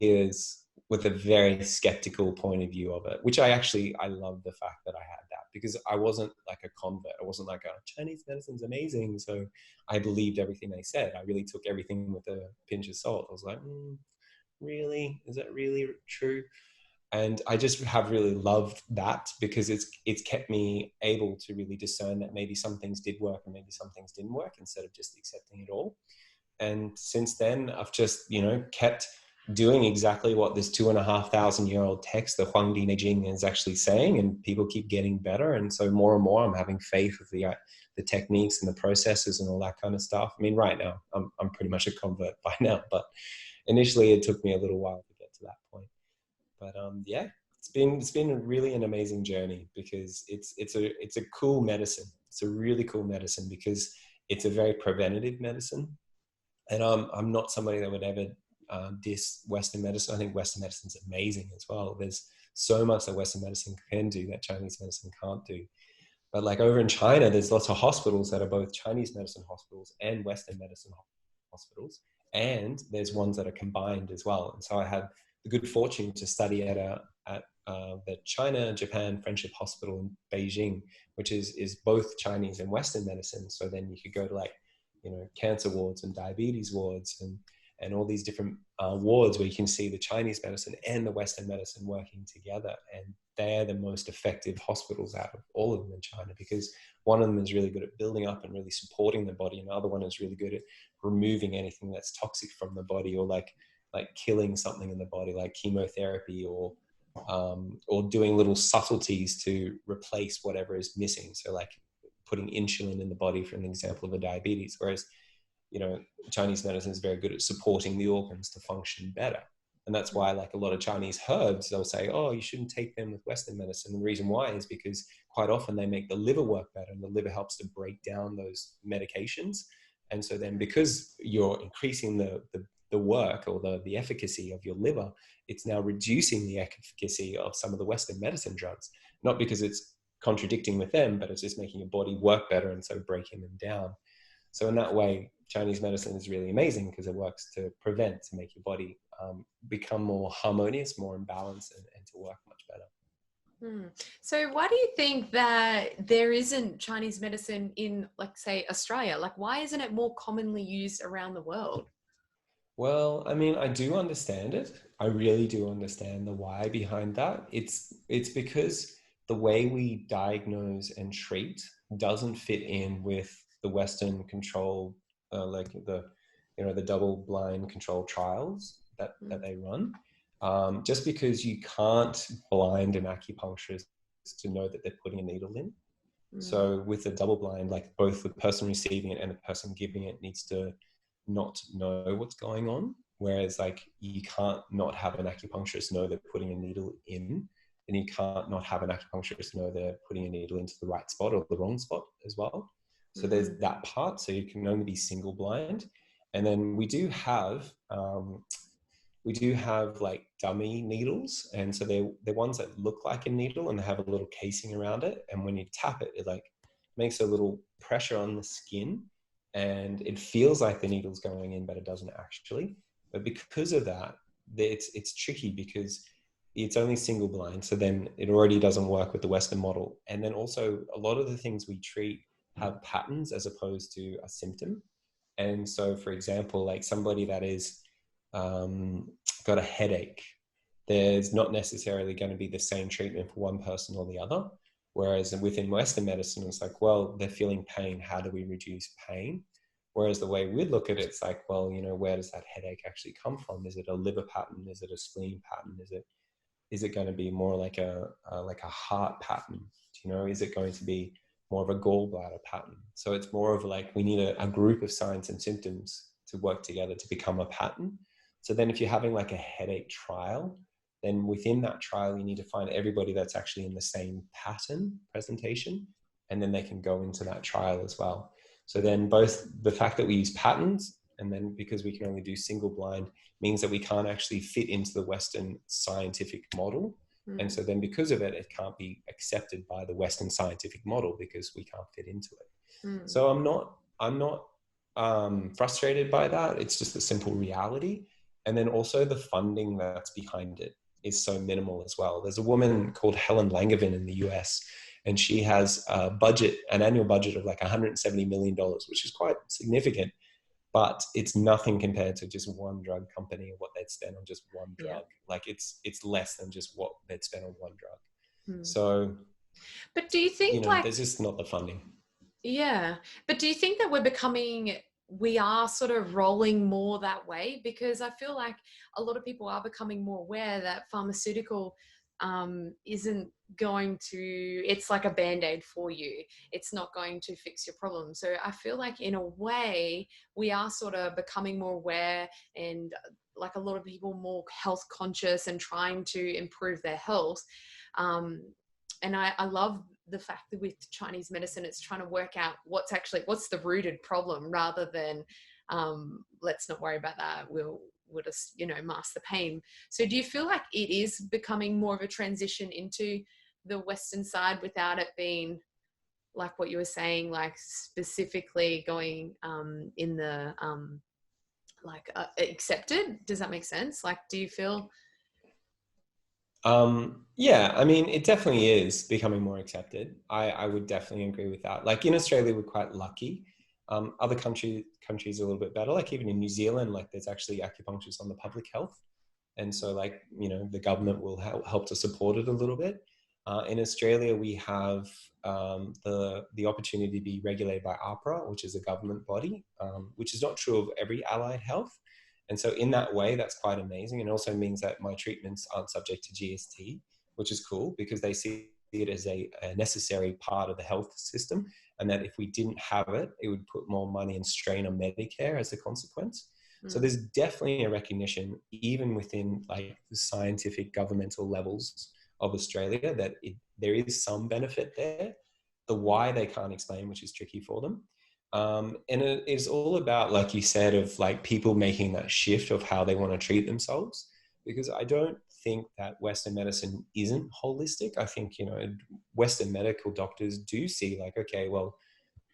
years with a very skeptical point of view of it, which I love the fact that I had that because I wasn't like a convert. I wasn't like, Chinese medicine's amazing. So I believed everything they said. I really took everything with a pinch of salt. I was like, really? Is that really true? And I just have really loved that because it's kept me able to really discern that maybe some things did work and maybe some things didn't work instead of just accepting it all. And since then, I've just, you know, kept doing exactly what this 2,500-year-old text, the Huangdi Neijing, is actually saying, and people keep getting better. And so more and more, I'm having faith with the techniques and the processes and all that kind of stuff. I mean, right now, I'm pretty much a convert by now, but initially it took me a little while to get to that point. But yeah, it's been really an amazing journey because it's a cool medicine. It's a really cool medicine because it's a very preventative medicine. And I'm not somebody that would ever diss Western medicine. I think Western medicine's amazing as well. There's so much that Western medicine can do that Chinese medicine can't do. But like over in China, there's lots of hospitals that are both Chinese medicine hospitals and Western medicine hospitals. And there's ones that are combined as well. And so I had the good fortune to study at the China Japan Friendship Hospital in Beijing, which is both Chinese and Western medicine. So then you could go to like, cancer wards and diabetes wards and all these different wards where you can see the Chinese medicine and the Western medicine working together. And they're the most effective hospitals out of all of them in China, because one of them is really good at building up and really supporting the body. And the other one is really good at removing anything that's toxic from the body, or like killing something in the body, like chemotherapy, or doing little subtleties to replace whatever is missing. So like putting insulin in the body, for an example of a diabetes, whereas Chinese medicine is very good at supporting the organs to function better. And that's why, like a lot of Chinese herbs, they'll say, oh, you shouldn't take them with Western medicine. And the reason why is because quite often they make the liver work better, and the liver helps to break down those medications. And so then because you're increasing the work or the efficacy of your liver, it's now reducing the efficacy of some of the Western medicine drugs, not because it's contradicting with them, but it's just making your body work better and so breaking them down. So in that way, Chinese medicine is really amazing because it works to prevent, to make your body become more harmonious, more in balance, and to work much better. So why do you think that there isn't Chinese medicine in, like, say, Australia? Like, why isn't it more commonly used around the world? Well, I mean, I do understand it. I really do understand the why behind that. It's because the way we diagnose and treat doesn't fit in with the Western control, like the double-blind controlled trials that they run. Just because you can't blind an acupuncturist to know that they're putting a needle in. So with a double-blind, like both the person receiving it and the person giving it needs to not know what's going on. Whereas like you can't not have an acupuncturist know they're putting a needle in, and you can't not have an acupuncturist know they're putting a needle into the right spot or the wrong spot as well. So there's that part. So you can only be single blind. And then we do have like dummy needles. And so they're ones that look like a needle and they have a little casing around it. And when you tap it, it like makes a little pressure on the skin, and it feels like the needle's going in, but it doesn't actually. But because of that, it's tricky because it's only single blind. So then it already doesn't work with the Western model. And then also a lot of the things we treat have patterns as opposed to a symptom. And so, for example, like somebody that is got a headache, there's not necessarily going to be the same treatment for one person or the other. Whereas within Western medicine, it's like, well, they're feeling pain. How do we reduce pain? Whereas the way we look at it, it's like, well, where does that headache actually come from? Is it a liver pattern? Is it a spleen pattern? Is it going to be more like a heart pattern? Is it going to be more of a gallbladder pattern? So it's more of like, we need a group of signs and symptoms to work together to become a pattern. So then if you're having like a headache trial, then within that trial, you need to find everybody that's actually in the same pattern presentation, and then they can go into that trial as well. So then both the fact that we use patterns, and then because we can only do single blind, means that we can't actually fit into the Western scientific model. And so then because of it, it can't be accepted by the Western scientific model because we can't fit into it. So I'm not frustrated by that. It's just a simple reality. And then also the funding that's behind it is so minimal as well. There's a woman called Helen Langevin in the US, and she has an annual budget of like $170 million, which is quite significant, but it's nothing compared to just one drug company or what they'd spend on just one drug. Yeah. Like it's less than just what they'd spend on one drug. So, but do you think there's just not the funding. Yeah. But do you think that we are sort of rolling more that way? Because I feel like a lot of people are becoming more aware that pharmaceutical isn't going to, it's like a band-aid for you. It's not going to fix your problem. So I feel like in a way we are sort of becoming more aware, and like a lot of people more health conscious and trying to improve their health. And I love the fact that with Chinese medicine, it's trying to work out what's the rooted problem, rather than let's not worry about that. We'll just, mask the pain. So do you feel like it is becoming more of a transition into the Western side without it being like what you were saying, like specifically going in the accepted? Does that make sense? Like, do you feel? Yeah, I mean, it definitely is becoming more accepted. I would definitely agree with that. Like in Australia, we're quite lucky. Other countries are a little bit better. Like even in New Zealand, like there's actually acupuncturists on the public health. And so like, you know, the government will help to support it a little bit. In Australia, we have the opportunity to be regulated by APRA, which is a government body, which is not true of every allied health. And so in that way, that's quite amazing. And also means that my treatments aren't subject to GST, which is cool because they see it as a necessary part of the health system. And that if we didn't have it, it would put more money and strain on Medicare as a consequence. So there's definitely a recognition, even within like the scientific governmental levels of Australia, that there is some benefit there. The why they can't explain, which is tricky for them. And it is all about, like you said, of like people making that shift of how they want to treat themselves. Because I don't think that Western medicine isn't holistic. I think, you know, Western medical doctors do see like, okay, well,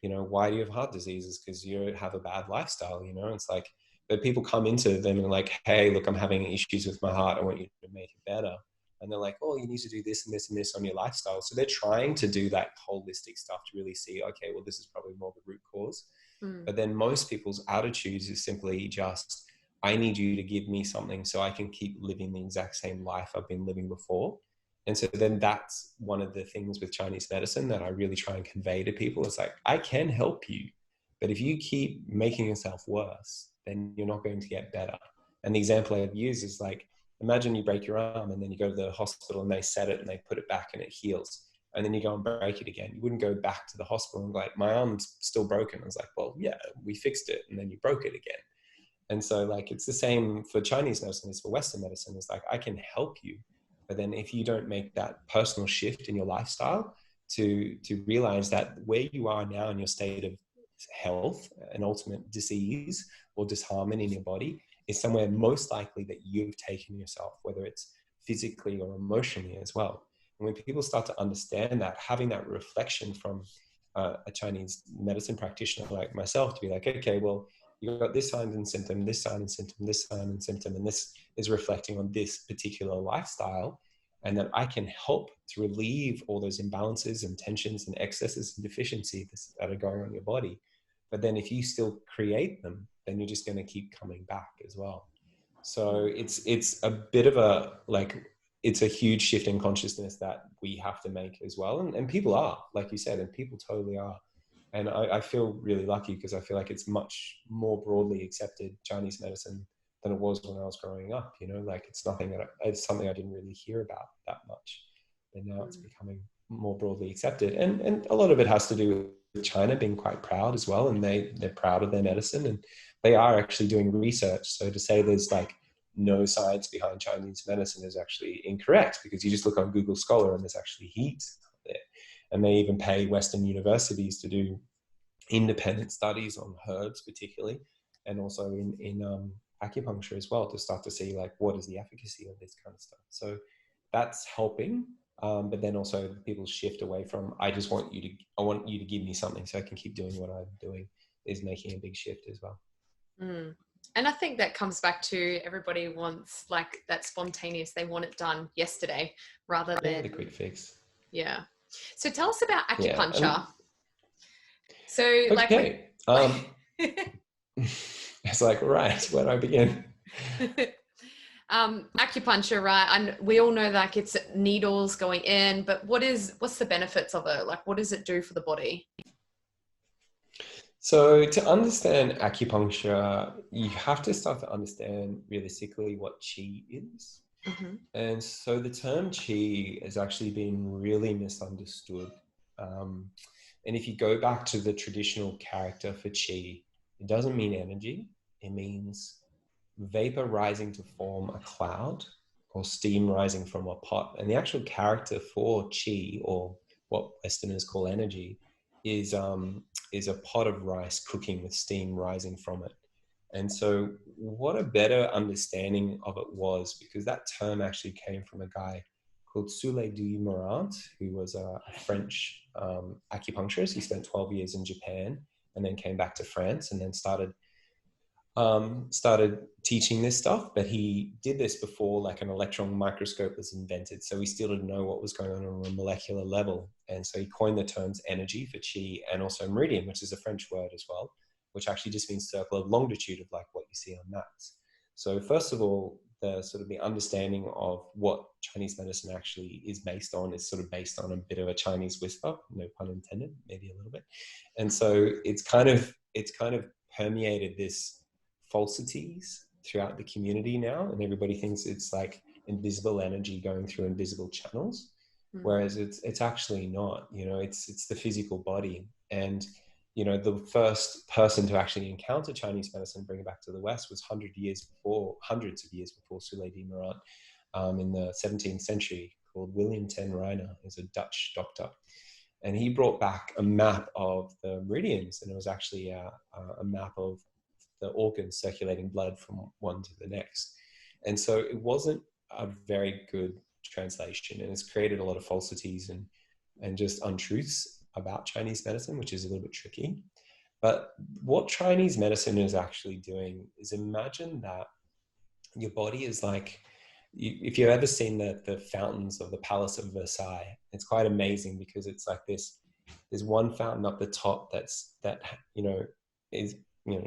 you know, why do you have heart diseases? Because you have a bad lifestyle, you know. It's like, but people come into them and like, hey, look, I'm having issues with my heart, I want you to make it better. And they're like, oh, you need to do this and this and this on your lifestyle. So they're trying to do that holistic stuff to really see, okay, well, this is probably more the root cause. But then most people's attitudes is simply just, I need you to give me something so I can keep living the exact same life I've been living before. And so then that's one of the things with Chinese medicine that I really try and convey to people. It's like, I can help you, but if you keep making yourself worse, then you're not going to get better. And the example I've used is like, imagine you break your arm and then you go to the hospital and they set it and they put it back and it heals. And then you go and break it again. You wouldn't go back to the hospital and be like, my arm's still broken. I was like, well, yeah, we fixed it. And then you broke it again. And so like, it's the same for Chinese medicine as for Western medicine. It's like, I can help you. But then if you don't make that personal shift in your lifestyle to realize that where you are now in your state of health and ultimate disease or disharmony in your body is somewhere most likely that you've taken yourself, whether it's physically or emotionally as well. And when people start to understand that, having that reflection from a Chinese medicine practitioner like myself to be like, okay, well, you've got this sign and symptom, this sign and symptom, this sign and symptom, and this is reflecting on this particular lifestyle, and that I can help to relieve all those imbalances and tensions and excesses and deficiencies that are going on in your body. But then if you still create them, then you're just going to keep coming back as well. So it's a bit of a, like, it's a huge shift in consciousness that we have to make as well. And people are, like you said, and people totally are. And I feel really lucky because I feel like it's much more broadly accepted, Chinese medicine, than it was when I was growing up. You know, like it's something I didn't really hear about that much. And now it's becoming more broadly accepted. And a lot of it has to do with China being quite proud as well. And they're proud of their medicine and they are actually doing research. So to say there's like no science behind Chinese medicine is actually incorrect, because you just look on Google Scholar and there's actually heaps there. And they even pay Western universities to do independent studies on herbs particularly, and also in acupuncture as well, to start to see like what is the efficacy of this kind of stuff. So that's helping. But then also people shift away from, I want you to give me something so I can keep doing what I'm doing, is making a big shift as well. And I think that comes back to everybody wants like that spontaneous, they want it done yesterday rather than the quick fix. Yeah. So tell us about acupuncture. Yeah, so okay. It's like, right, where do I begin? Acupuncture, right? And we all know like it's needles going in, but what's the benefits of it? Like, what does it do for the body? So to understand acupuncture, you have to start to understand realistically what qi is. And so the term qi has actually been really misunderstood. And if you go back to the traditional character for qi, it doesn't mean energy. It means vapor rising to form a cloud or steam rising from a pot. And the actual character for qi, or what Westerners call energy, is a pot of rice cooking with steam rising from it. And so what a better understanding of it was, because that term actually came from a guy called Soleil du Morant, who was a French acupuncturist. He spent 12 years in Japan and then came back to France and then started teaching this stuff. But he did this before like an electron microscope was invented. So we still didn't know what was going on a molecular level. And so he coined the terms energy for qi and also meridian, which is a French word as well, which actually just means circle of longitude of like what you see on maps. So first of all, the sort of the understanding of what Chinese medicine actually is based on is sort of based on a bit of a Chinese whisper, no pun intended, maybe a little bit. And so it's kind of permeated this falsities throughout the community now, and everybody thinks it's like invisible energy going through invisible channels, whereas it's actually not. You know, it's the physical body. And you know, the first person to actually encounter Chinese medicine, bring it back to the West, was hundreds of years before Soleil du Morant, in the 17th century, called William ten Reiner. He's a Dutch doctor, and he brought back a map of the meridians, and it was actually a map of the organs circulating blood from one to the next. And so it wasn't a very good translation, and it's created a lot of falsities and just untruths about Chinese medicine, which is a little bit tricky. But what Chinese medicine is actually doing is, imagine that your body is like, if you've ever seen the fountains of the Palace of Versailles, it's quite amazing because it's like this, there's one fountain up the top that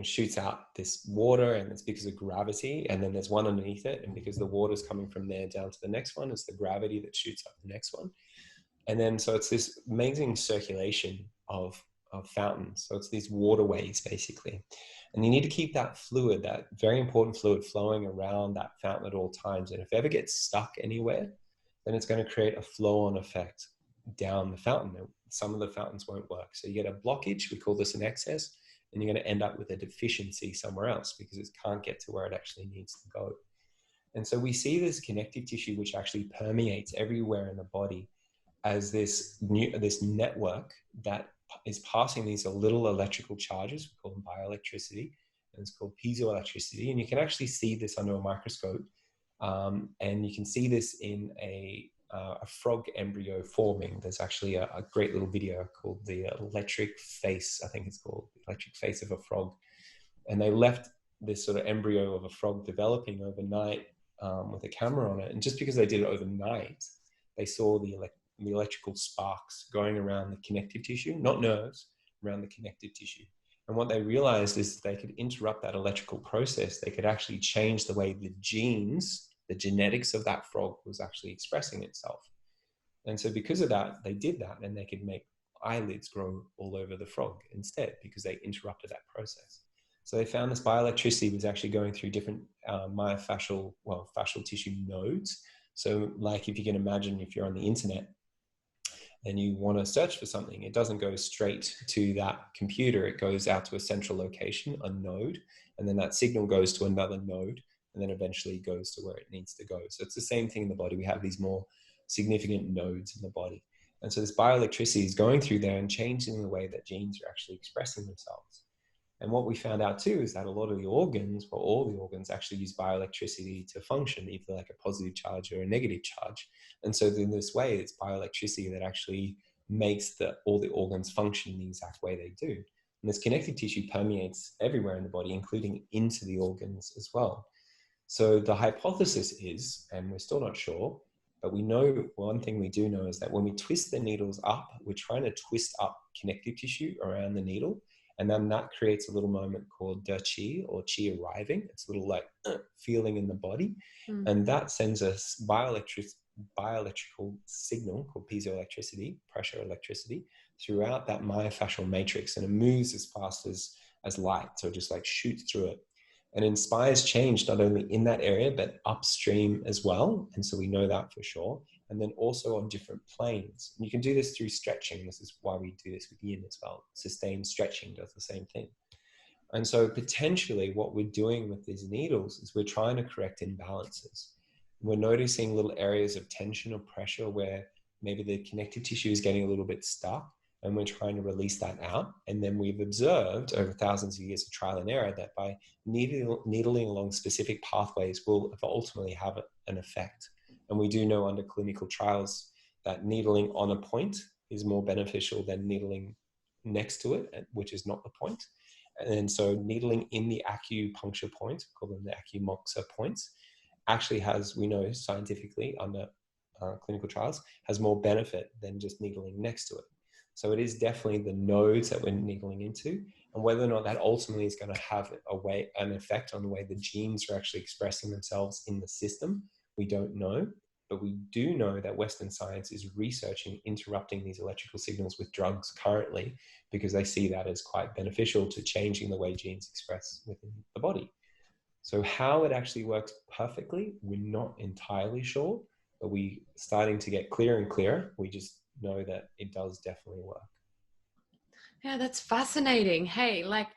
shoots out this water, and it's because of gravity. And then there's one underneath it, and because the water's coming from there down to the next one, it's the gravity that shoots up the next one. And then so it's this amazing circulation of fountains. So it's these waterways basically. And you need to keep that fluid, that very important fluid, flowing around that fountain at all times. And if it ever gets stuck anywhere, then it's going to create a flow-on effect down the fountain. Some of the fountains won't work. So you get a blockage, we call this an excess, and you're going to end up with a deficiency somewhere else because it can't get to where it actually needs to go. And so we see this connective tissue, which actually permeates everywhere in the body, as this network that is passing these little electrical charges. We call them bioelectricity, and it's called Piezo Electricity. And you can actually see this under a microscope, and you can see this in a frog embryo forming. There's actually a great little video called the electric face, I think it's called, the electric face of a frog. And they left this sort of embryo of a frog developing overnight with a camera on it. And just because they did it overnight, they saw the electrical sparks going around the connective tissue, not nerves, around the connective tissue. And what they realized is they could interrupt that electrical process. They could actually change the way the genes, the genetics of that frog was actually expressing itself. And so because of that, they did that, and they could make eyelids grow all over the frog instead, because they interrupted that process. So they found this bioelectricity was actually going through different fascial tissue nodes. So like, if you can imagine, if you're on the internet and you want to search for something, it doesn't go straight to that computer. It goes out to a central location, a node, and then that signal goes to another node, and then eventually goes to where it needs to go. So it's the same thing in the body. We have these more significant nodes in the body. And so this bioelectricity is going through there and changing the way that genes are actually expressing themselves. And what we found out too is that a lot of the organs, or all the organs, actually use bioelectricity to function, either like a positive charge or a negative charge. And so in this way, it's bioelectricity that actually makes all the organs function the exact way they do. And this connective tissue permeates everywhere in the body, including into the organs as well. So the hypothesis is, and we're still not sure, but we know, one thing we do know is that when we twist the needles up, we're trying to twist up connective tissue around the needle. And then that creates a little moment called de qi, or qi arriving. It's a little like feeling in the body. And that sends us bioelectrical signal called piezoelectricity, pressure electricity, throughout that myofascial matrix. And it moves as fast as light. So it just like shoots through it. And inspires change not only in that area, but upstream as well. And so we know that for sure. And then also on different planes. And you can do this through stretching. This is why we do this with Yin as well. Sustained stretching does the same thing. And so potentially what we're doing with these needles is we're trying to correct imbalances. We're noticing little areas of tension or pressure where maybe the connective tissue is getting a little bit stuck, and we're trying to release that out. And then we've observed over thousands of years of trial and error that by needling along specific pathways will ultimately have an effect. And we do know under clinical trials that needling on a point is more beneficial than needling next to it, which is not the point. And so needling in the acupuncture point, called them the acumoxa points, actually has, we know scientifically under clinical trials, has more benefit than just needling next to it. So it is definitely the nodes that we're needling into, and whether or not that ultimately is going to have an effect on the way the genes are actually expressing themselves in the system, we don't know. But we do know that Western science is researching interrupting these electrical signals with drugs currently, because they see that as quite beneficial to changing the way genes express within the body. So how it actually works perfectly, we're not entirely sure, but we're starting to get clearer and clearer. We just know that it does definitely work. Yeah, that's fascinating. Hey, like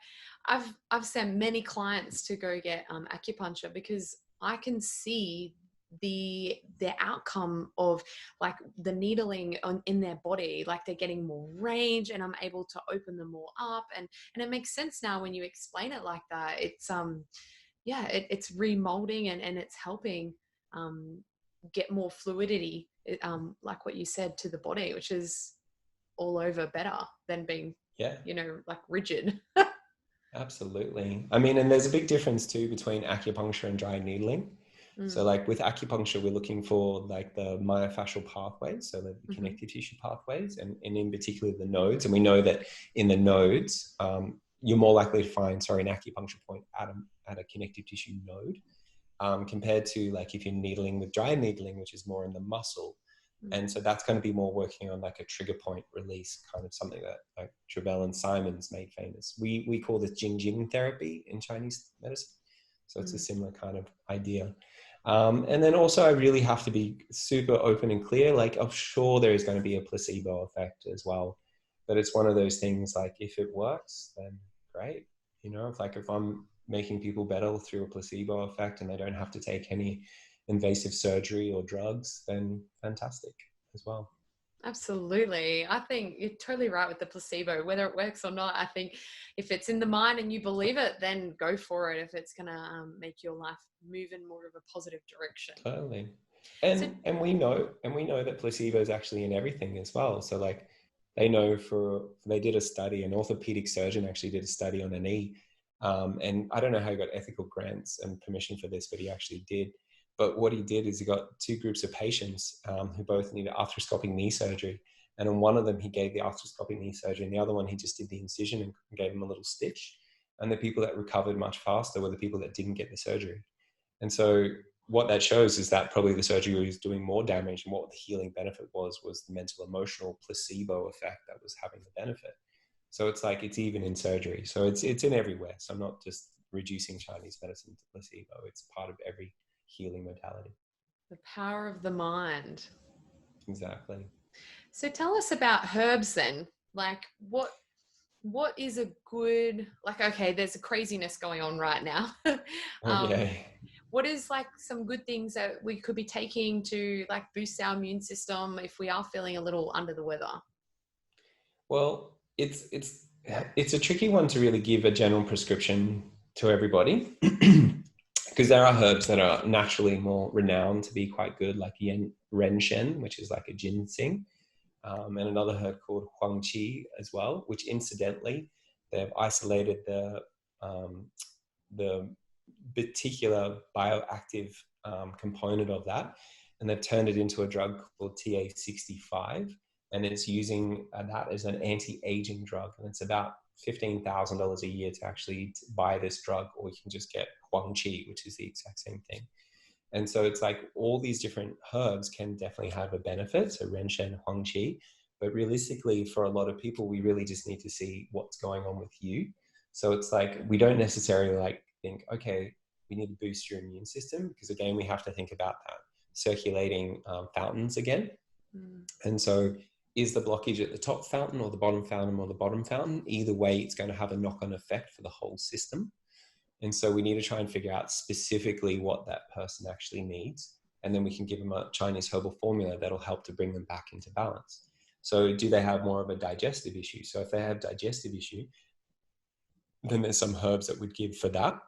I've sent many clients to go get acupuncture because I can see the outcome of like the needling in their body, like they're getting more range, and I'm able to open them more up, and it makes sense now when you explain it like that. It's it's remolding and it's helping get more fluidity, like what you said, to the body, which is all over better than being like rigid. Absolutely. I mean, and there's a big difference too between acupuncture and dry needling. So like with acupuncture, we're looking for like the myofascial pathways, so the connective tissue pathways, and in particular the nodes. And we know that in the nodes, you're more likely to find, an acupuncture point at a connective tissue node, compared to like if you're needling with dry needling, which is more in the muscle. And so that's going to be more working on like a trigger point release, kind of something that like Travell and Simons made famous. We call this Jing Jing therapy in Chinese medicine. So it's a similar kind of idea. And then also I really have to be super open and clear. Like I'm sure there is going to be a placebo effect as well. But it's one of those things, like if it works, then great. If I'm making people better through a placebo effect and they don't have to take any invasive surgery or drugs, then fantastic as well. Absolutely. I think you're totally right with the placebo, whether it works or not. I think if it's in the mind and you believe it, then go for it if it's going to make your life move in more of a positive direction. Totally. And we know that placebo is actually in everything as well. So like they did a study, an orthopedic surgeon actually did a study on a knee. And I don't know how he got ethical grants and permission for this, but he actually did. But what he did is he got two groups of patients who both needed arthroscopic knee surgery. And in one of them, he gave the arthroscopic knee surgery. And the other one, he just did the incision and gave him a little stitch. And the people that recovered much faster were the people that didn't get the surgery. And so what that shows is that probably the surgery was doing more damage, and what the healing benefit was the mental emotional placebo effect that was having the benefit. So it's like, it's even in surgery. So it's in everywhere. So I'm not just reducing Chinese medicine to placebo. It's part of every healing modality. The power of the mind. Exactly. So tell us about herbs then. Like what is a good, like, okay, there's a craziness going on right now. What is like some good things that we could be taking to like boost our immune system if we are feeling a little under the weather? Well, it's a tricky one to really give a general prescription to everybody. Because there are herbs that are naturally more renowned to be quite good, like renshen, which is like a ginseng, and another herb called huangqi as well, which incidentally, they've isolated the particular bioactive component of that, and they've turned it into a drug called TA65, and it's using that as an anti-aging drug, and it's about $15,000 a year to actually buy this drug, or you can just get huangqi, which is the exact same thing. And so it's like all these different herbs can definitely have a benefit, so renshen, huangqi, but realistically for a lot of people, we really just need to see what's going on with you. So it's like, we don't necessarily like think, okay, we need to boost your immune system, because again, we have to think about that circulating fountains again. And so is the blockage at the top fountain or the bottom fountain or the bottom fountain? Either way, it's going to have a knock-on effect for the whole system. And so we need to try and figure out specifically what that person actually needs. And then we can give them a Chinese herbal formula that'll help to bring them back into balance. So do they have more of a digestive issue? So if they have digestive issue, then there's some herbs that we'd give for that.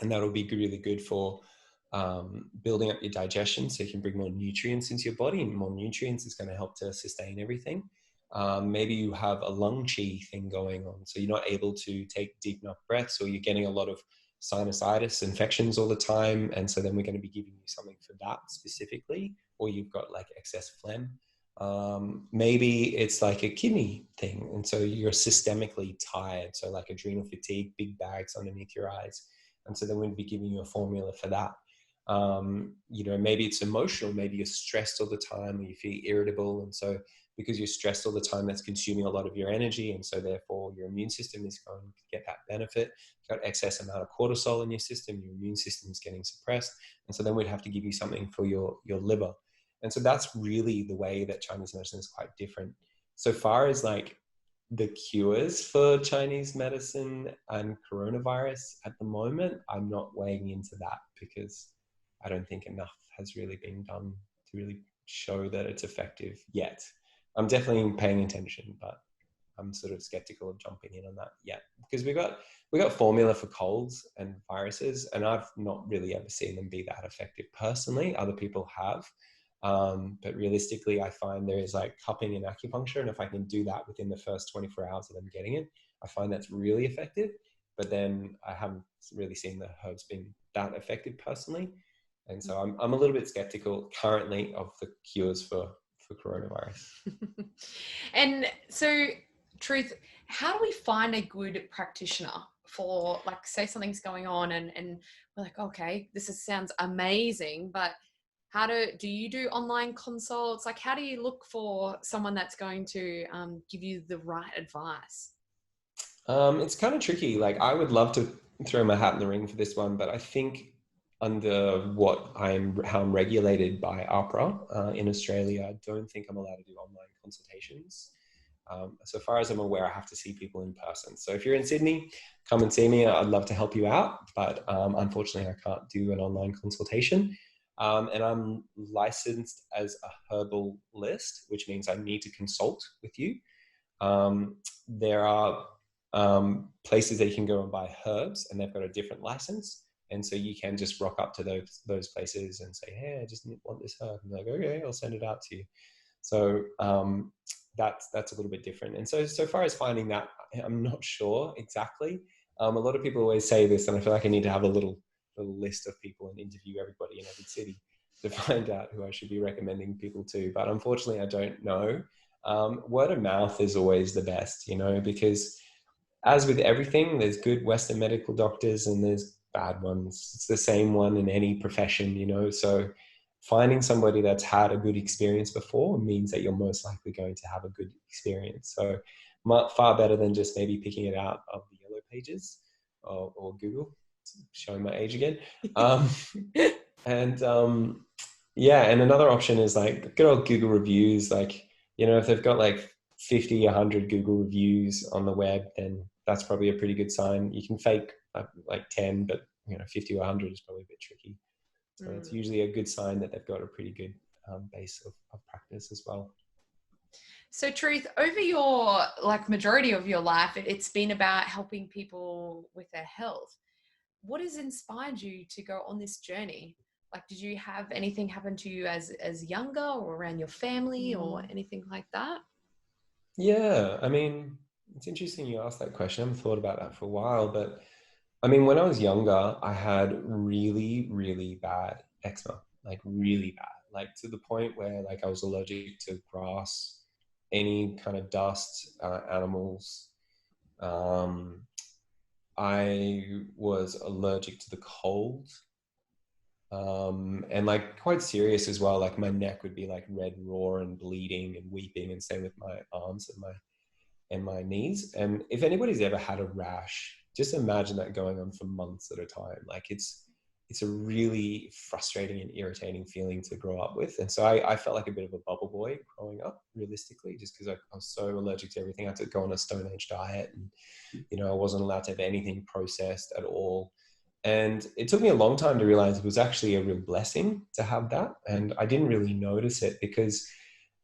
And that'll be really good for building up your digestion so you can bring more nutrients into your body, and more nutrients is going to help to sustain everything. Maybe you have a lung chi thing going on, so you're not able to take deep enough breaths, or you're getting a lot of sinusitis infections all the time, and so then we're going to be giving you something for that specifically. Or you've got like excess phlegm. Maybe it's like a kidney thing, and so you're systemically tired, so like adrenal fatigue, big bags underneath your eyes, and so then we'd be giving you a formula for that. Maybe it's emotional, maybe you're stressed all the time, or you feel irritable, and so because you're stressed all the time, that's consuming a lot of your energy, and so therefore your immune system is going to get that benefit. You've got excess amount of cortisol in your system, your immune system is getting suppressed, and so then we'd have to give you something for your liver. And so that's really the way that Chinese medicine is quite different. So far as like the cures for Chinese medicine and coronavirus at the moment, I'm not weighing into that because I don't think enough has really been done to really show that it's effective yet. I'm definitely paying attention, but I'm sort of skeptical of jumping in on that yet, because we got formula for colds and viruses, and I've not really ever seen them be that effective personally. Other people have. But realistically, I find there is like cupping in acupuncture, and if I can do that within the first 24 hours of them getting it, I find that's really effective. But then I haven't really seen the herbs being that effective personally, and so I'm a little bit skeptical currently of the cures for coronavirus. And so, Truth, how do we find a good practitioner for, like, say something's going on and we're like, okay, sounds amazing, but do you do online consults? Like, how do you look for someone that's going to give you the right advice? It's kind of tricky. Like, I would love to throw my hat in the ring for this one, but I think under how I'm regulated by APRA in Australia, I don't think I'm allowed to do online consultations. So far as I'm aware, I have to see people in person. So if you're in Sydney, come and see me. I'd love to help you out, but unfortunately, I can't do an online consultation. And I'm licensed as a herbalist, which means I need to consult with you. There are places that you can go and buy herbs, and they've got a different license. And so you can just rock up to those places and say, hey, I just want this herb. And they're like, okay, I'll send it out to you. So that's a little bit different. And so far as finding that, I'm not sure exactly. A lot of people always say this, and I feel like I need to have a little list of people and interview everybody in every city to find out who I should be recommending people to. But unfortunately, I don't know. Word of mouth is always the best, because as with everything, there's good Western medical doctors and there's bad ones. It's the same one in any profession, so finding somebody that's had a good experience before means that you're most likely going to have a good experience. So far better than just maybe picking it out of the yellow pages or Google, showing my age again. And another option is like good old Google reviews. Like, if they've got like 50, 100 Google reviews on the web, then that's probably a pretty good sign. You can fake like 10, but 50 or 100 is probably a bit tricky. So it's usually a good sign that they've got a pretty good base of practice as well. So, Truth, over your majority of your life, it's been about helping people with their health. What has inspired you to go on this journey? Like, did you have anything happen to you as younger or around your family or anything like that? Yeah, I mean, it's interesting you asked that question. I haven't thought about that for a while, but I mean, when I was younger, I had really, really bad eczema, like really bad, like to the point where like I was allergic to grass, any kind of dust, animals. I was allergic to the cold. And like quite serious as well. Like my neck would be like red raw and bleeding and weeping, and same with my arms and my knees. And if anybody's ever had a rash, just imagine that going on for months at a time. Like it's a really frustrating and irritating feeling to grow up with. And so I felt like a bit of a bubble boy growing up, realistically, just because I was so allergic to everything. I had to go on a Stone Age diet, and I wasn't allowed to have anything processed at all. And it took me a long time to realize it was actually a real blessing to have that. And I didn't really notice it because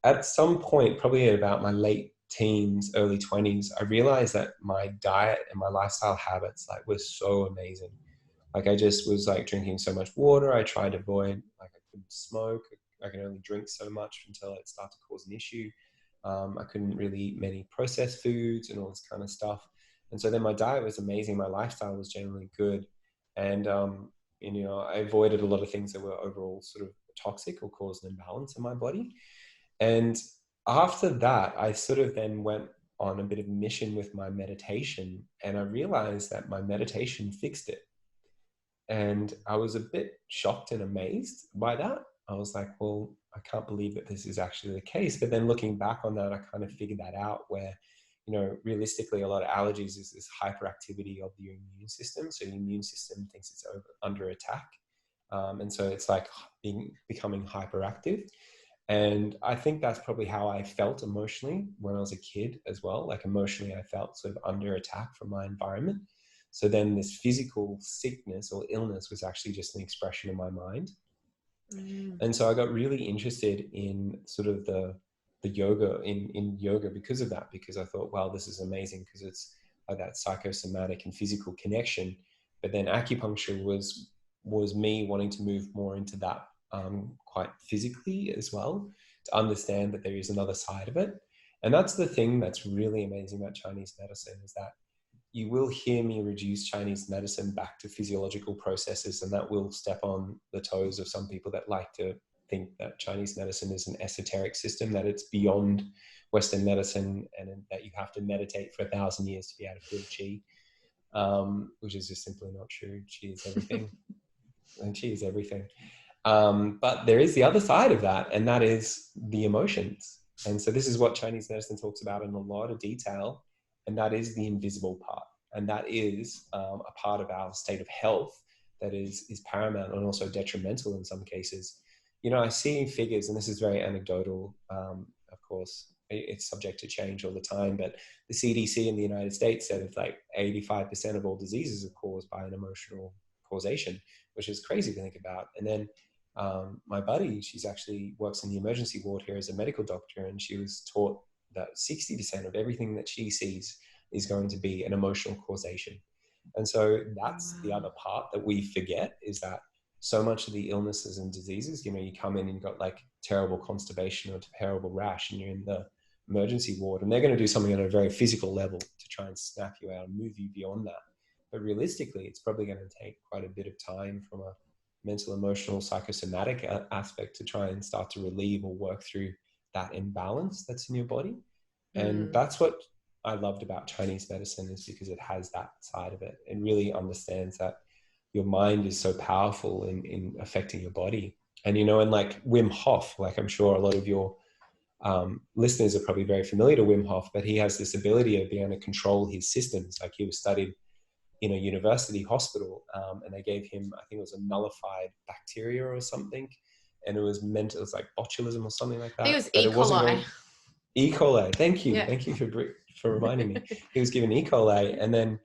at some point, probably at about my late teens, early 20s, I realized that my diet and my lifestyle habits were so amazing. Like I just was like drinking so much water. I tried to avoid, like I couldn't smoke. I could only drink so much until it started to cause an issue. I couldn't really eat many processed foods and all this kind of stuff. And so then my diet was amazing. My lifestyle was generally good. And, you know, I avoided a lot of things that were overall sort of toxic or caused an imbalance in my body. And after that, I sort of then went on a bit of a mission with my meditation. And I realized that my meditation fixed it. And I was a bit shocked and amazed by that. I was like, well, I can't believe that this is actually the case. But then looking back on that, I kind of figured that out where, you know, realistically, a lot of allergies is this hyperactivity of your immune system. So your immune system thinks it's under attack. And so it's like becoming hyperactive. And I think that's probably how I felt emotionally when I was a kid as well. Like emotionally, I felt sort of under attack from my environment. So then this physical sickness or illness was actually just an expression of my mind. And so I got really interested in sort of the yoga, in yoga because of that, because I thought, wow, this is amazing because it's like that psychosomatic and physical connection. But then acupuncture was me wanting to move more into that quite physically as well, to understand that there is another side of it. And that's the thing that's really amazing about Chinese medicine, is that you will hear me reduce Chinese medicine back to physiological processes, and that will step on the toes of some people that like to think that Chinese medicine is an esoteric system, that it's beyond Western medicine, and that you have to meditate for 1,000 years to be able to feel qi, which is just simply not true. Qi is everything, and qi is everything. But there is the other side of that, and that is the emotions. And so this is what Chinese medicine talks about in a lot of detail, and that is the invisible part. And that is a part of our state of health that is paramount and also detrimental in some cases. You know, I see figures, and this is very anecdotal, of course, it's subject to change all the time, but the CDC in the United States said it's like 85% of all diseases are caused by an emotional causation, which is crazy to think about. And then my buddy, she's actually works in the emergency ward here as a medical doctor, and she was taught that 60% of everything that she sees is going to be an emotional causation. And so that's the other part that we forget, is that so much of the illnesses and diseases, you know, you come in and you've got like terrible constipation or terrible rash, and you're in the emergency ward, and they're going to do something on a very physical level to try and snap you out and move you beyond that. But realistically, it's probably going to take quite a bit of time from a mental, emotional, psychosomatic aspect to try and start to relieve or work through that imbalance that's in your body. And that's what I loved about Chinese medicine, is because it has that side of it. It really understands that your mind is so powerful in affecting your body. And, you know, and like Wim Hof, like I'm sure a lot of your listeners are probably very familiar to Wim Hof, but he has this ability of being able to control his systems. Like he was studied in a university hospital, and they gave him, I think it was a nullified bacteria or something. And it was like botulism or something like that. I think it was but E. it wasn't coli. going, E. coli. Thank you. Yeah. Thank you for reminding me. He was given E. coli, and then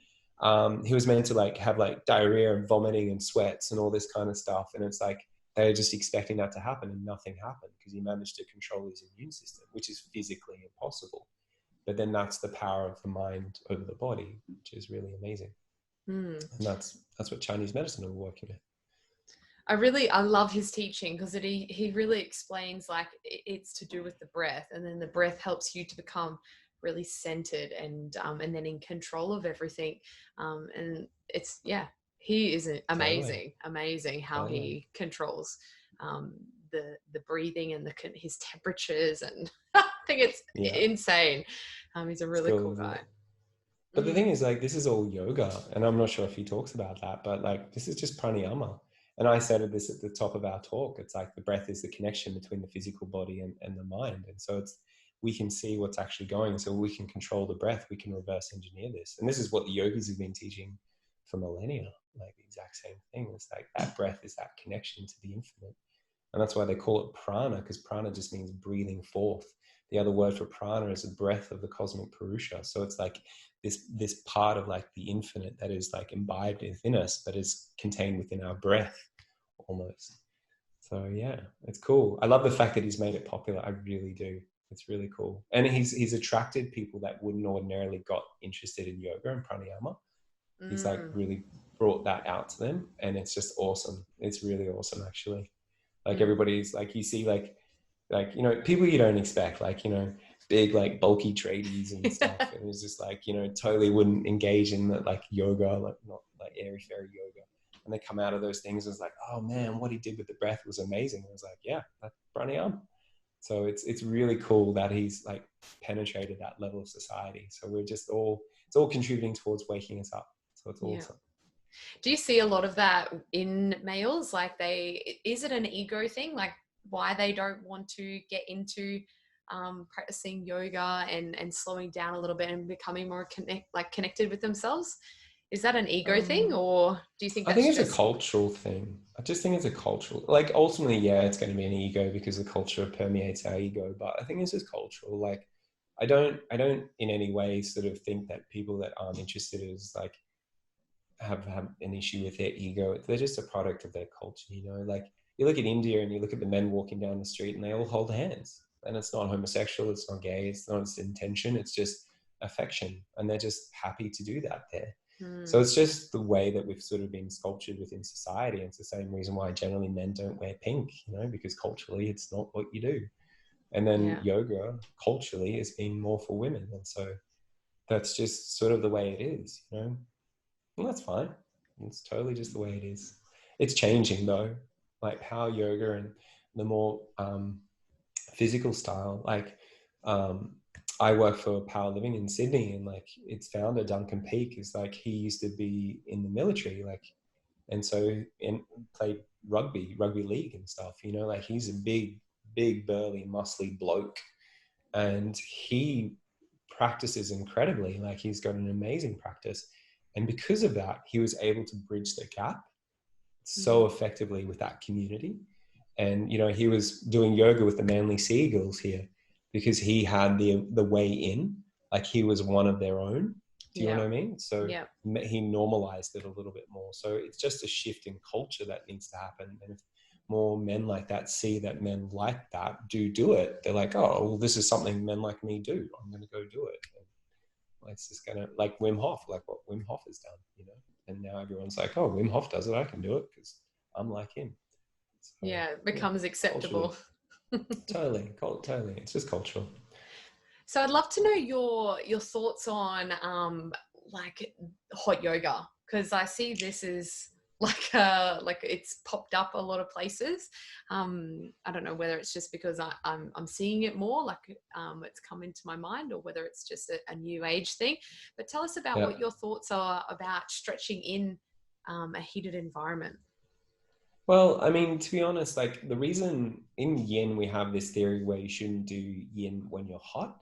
he was meant to like have like diarrhea and vomiting and sweats and all this kind of stuff. And it's like, they were just expecting that to happen, and nothing happened because he managed to control his immune system, which is physically impossible. But then that's the power of the mind over the body, which is really amazing. And that's what Chinese medicine are working with. I love his teaching, because he really explains like it's to do with the breath, and then the breath helps you to become really centered and then in control of everything. And it's, yeah, he is amazing how he controls the breathing and his temperatures, and I think it's insane. He's a really cool guy. But the thing is, like, this is all yoga, and I'm not sure if he talks about that, but like, this is just pranayama. And I said this at the top of our talk. It's like the breath is the connection between the physical body and the mind. And so we can see what's actually going. So we can control the breath. We can reverse engineer this. And this is what the yogis have been teaching for millennia, like the exact same thing. It's like that breath is that connection to the infinite. And that's why they call it prana, because prana just means breathing forth. The other word for prana is the breath of the cosmic Purusha. So it's like this part of like the infinite that is like imbibed within us, but is contained within our breath almost. So yeah, it's cool. I love the fact that he's made it popular. I really do. It's really cool. And he's attracted people that wouldn't ordinarily got interested in yoga and pranayama. He's like really brought that out to them, and it's just awesome. It's really awesome, actually. Like Mm. everybody's like, you see like, you know, people you don't expect, like, you know, big, like bulky tradies and stuff. And it was just like, you know, totally wouldn't engage in that, like yoga, like not like airy fairy yoga. And they come out of those things and it's like, oh man, what he did with the breath was amazing. I was like, yeah, that's pranayama. So it's really cool that he's like penetrated that level of society. So we're just it's all contributing towards waking us up. So it's Yeah. awesome. Do you see a lot of that in males? Like is it an ego thing? Like why they don't want to get into practicing yoga and slowing down a little bit and becoming more connected with themselves? Is that an ego thing, or do you think I that's think it's just a cultural thing. I just think it's a cultural, like ultimately, yeah, it's going to be an ego because the culture permeates our ego. But I think it's just cultural. Like I don't in any way sort of think that people that aren't interested is like have an issue with their ego. They're just a product of their culture, you know. Like you look at India and you look at the men walking down the street and they all hold hands, and it's not homosexual, it's not gay, it's not its intention, it's just affection, and they're just happy to do that there. So it's just the way that we've sort of been sculptured within society. It's the same reason why generally men don't wear pink, you know, because culturally it's not what you do. And then yoga culturally has been more for women, and so that's just sort of the way it is, you know. And that's fine. It's totally just the way it is. It's changing though, like power yoga and the more physical style. Like I work for Power Living in Sydney, and like its founder Duncan Peake is like, he used to be in the military, like, and so and played rugby league and stuff. You know, like he's a big burly muscly bloke, and he practices incredibly. Like he's got an amazing practice, and because of that he was able to bridge the gap so effectively with that community. And you know, he was doing yoga with the Manly Seagulls here because he had the way in, like he was one of their own. Do you know what I mean? So he normalized it a little bit more. So it's just a shift in culture that needs to happen. And if more men like that see that men like that do it, they're like, oh well, this is something men like me do, I'm going to go do it. And it's just gonna, like Wim Hof, like what Wim Hof has done, you know. And now everyone's like, oh, Wim Hof does it, I can do it because I'm like him. So, it becomes acceptable. Totally. It's just cultural. So I'd love to know your thoughts on like hot yoga, because I see this is like it's popped up a lot of places. I don't know whether it's just because I'm seeing it more, like it's come into my mind, or whether it's just a new age thing. But tell us about what your thoughts are about stretching in a heated environment. Well, I mean, to be honest, like the reason in yin we have this theory where you shouldn't do yin when you're hot.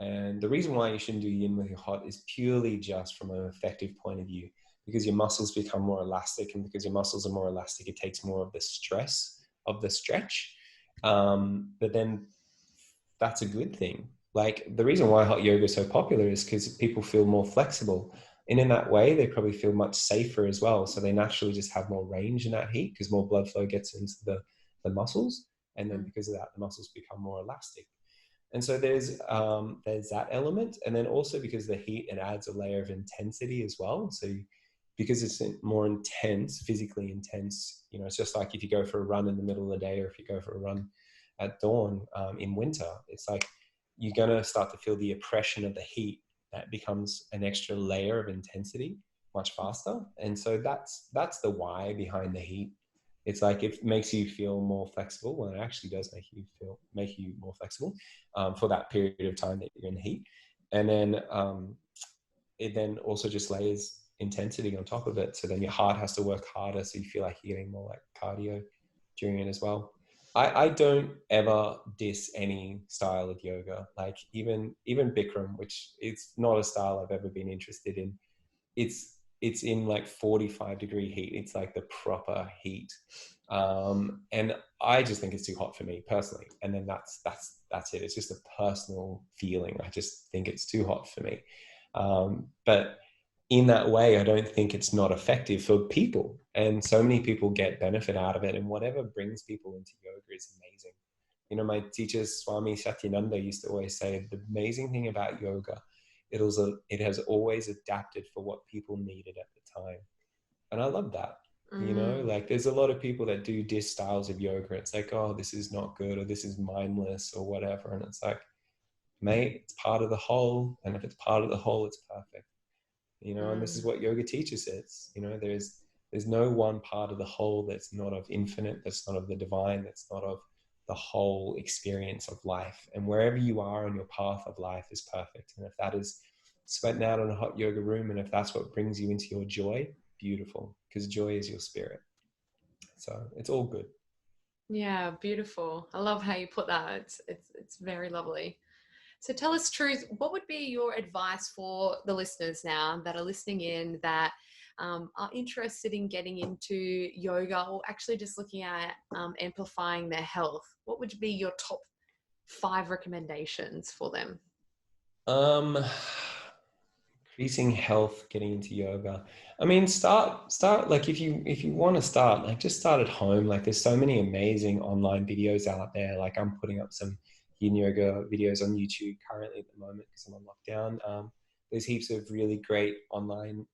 And the reason why you shouldn't do yin when you're hot is purely just from an effective point of view, because your muscles become more elastic, and because your muscles are more elastic, it takes more of the stress of the stretch. But then that's a good thing. Like the reason why hot yoga is so popular is because people feel more flexible. And in that way, they probably feel much safer as well. So they naturally just have more range in that heat because more blood flow gets into the muscles. And then because of that, the muscles become more elastic. And so there's that element. And then also because the heat, it adds a layer of intensity as well. So because it's more intense, physically intense, you know, it's just like if you go for a run in the middle of the day, or if you go for a run at dawn in winter, it's like you're going to start to feel the oppression of the heat. That becomes an extra layer of intensity much faster. And so that's the why behind the heat. It's like it makes you feel more flexible. Well, it actually does make you more flexible for that period of time that you're in the heat. And then it then also just layers intensity on top of it. So then your heart has to work harder, so you feel like you're getting more like cardio during it as well. I don't ever diss any style of yoga. Like even Bikram, which it's not a style I've ever been interested in. It's in like 45-degree heat. It's like the proper heat. And I just think it's too hot for me personally. And then that's it. It's just a personal feeling. I just think it's too hot for me. But in that way, I don't think it's not effective for people. And so many people get benefit out of it. And whatever brings people into yoga is amazing. You know, my teacher, Swami Satyananda, used to always say, the amazing thing about yoga, it has always adapted for what people needed at the time. And I love that. You know, like there's a lot of people that do diss styles of yoga. It's like, oh, this is not good, or this is mindless, or whatever. And it's like, mate, it's part of the whole. And if it's part of the whole, it's perfect. You know, and this is what yoga teaches us. You know, there's no one part of the whole that's not of infinite, that's not of the divine, that's not of the whole experience of life. And wherever you are on your path of life is perfect. And if that is sweating out in a hot yoga room, and if that's what brings you into your joy, beautiful, because joy is your spirit. So it's all good. Yeah, beautiful. I love how you put that. It's very lovely. So tell us, Truth, what would be your advice for the listeners now that are listening in that are interested in getting into yoga, or actually just looking at amplifying their health? What would be your top 5 recommendations for them? Increasing health, getting into yoga. I mean, start like if you want to start, like just start at home. Like there's so many amazing online videos out there. Like I'm putting up some Yin Yoga videos on YouTube currently at the moment because I'm on lockdown. There's heaps of really great online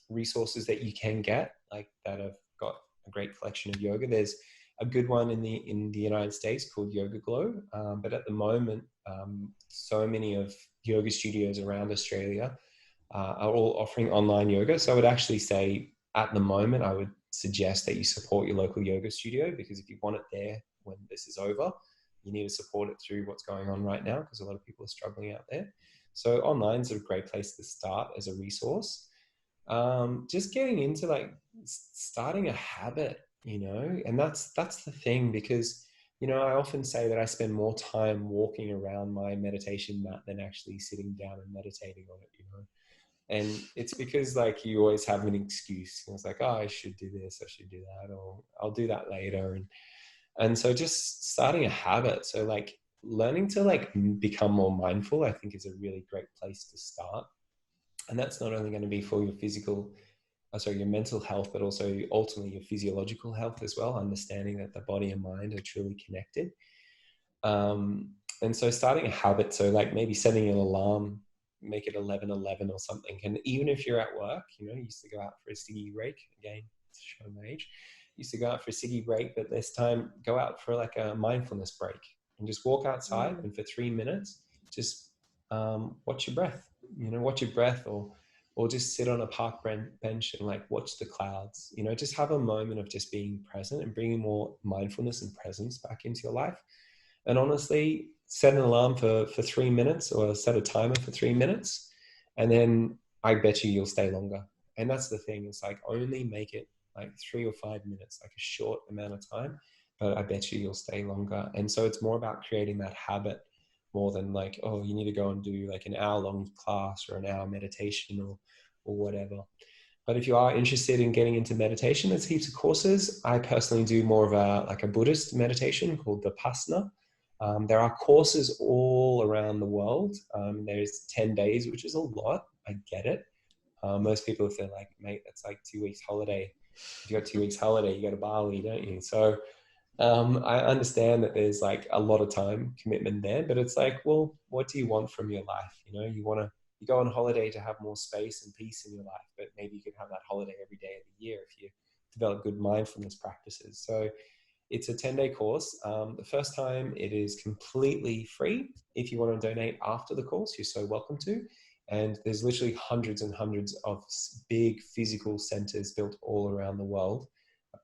resources that you can get, like that have got a great collection of yoga. There's a good one in the United States called Yoga Glow, but at the moment, so many of yoga studios around Australia are all offering online yoga. So I would actually say at the moment, I would suggest that you support your local yoga studio, because if you want it there when this is over, you need to support it through what's going on right now, because a lot of people are struggling out there. So online is a great place to start as a resource. Just getting into like starting a habit, you know, and that's the thing, because you know, I often say that I spend more time walking around my meditation mat than actually sitting down and meditating on it, you know. And it's because like you always have an excuse. It's like, oh, I should do this, I should do that, or I'll do that later. And so just starting a habit. So like learning to like become more mindful, I think is a really great place to start. And that's not only going to be for your your mental health, but also ultimately your physiological health as well, understanding that the body and mind are truly connected. And so starting a habit, so like maybe setting an alarm, make it 11:11 or something. And even if you're at work, you know, you used to go out for a ciggy break, again, to show my age, used to go out for a ciggy break, but this time go out for like a mindfulness break and just walk outside and for 3 minutes, just watch your breath, you know, watch your breath, or just sit on a park bench and like watch the clouds, you know, just have a moment of just being present and bringing more mindfulness and presence back into your life. And honestly, set an alarm for 3 minutes, or set a timer for 3 minutes. And then I bet you'll stay longer. And that's the thing. It's like only make it like 3 or 5 minutes, like a short amount of time, but I bet you'll stay longer. And so it's more about creating that habit more than like, oh, you need to go and do like an hour-long class or an hour meditation or whatever. But if you are interested in getting into meditation, there's heaps of courses. I personally do more of a Buddhist meditation called Vipassana. There are courses all around the world. There's 10 days, which is a lot. I get it. Most people, if they're like, mate, that's like 2 weeks holiday. If you got 2 weeks holiday, you go to Bali, don't you? So I understand that there's like a lot of time commitment there, but it's like, well, what do you want from your life? You know, you go on holiday to have more space and peace in your life, but maybe you can have that holiday every day of the year if you develop good mindfulness practices. So it's a 10-day course. The first time it is completely free. If you want to donate after the course, you're so welcome to. And there's literally hundreds and hundreds of big physical centers built all around the world,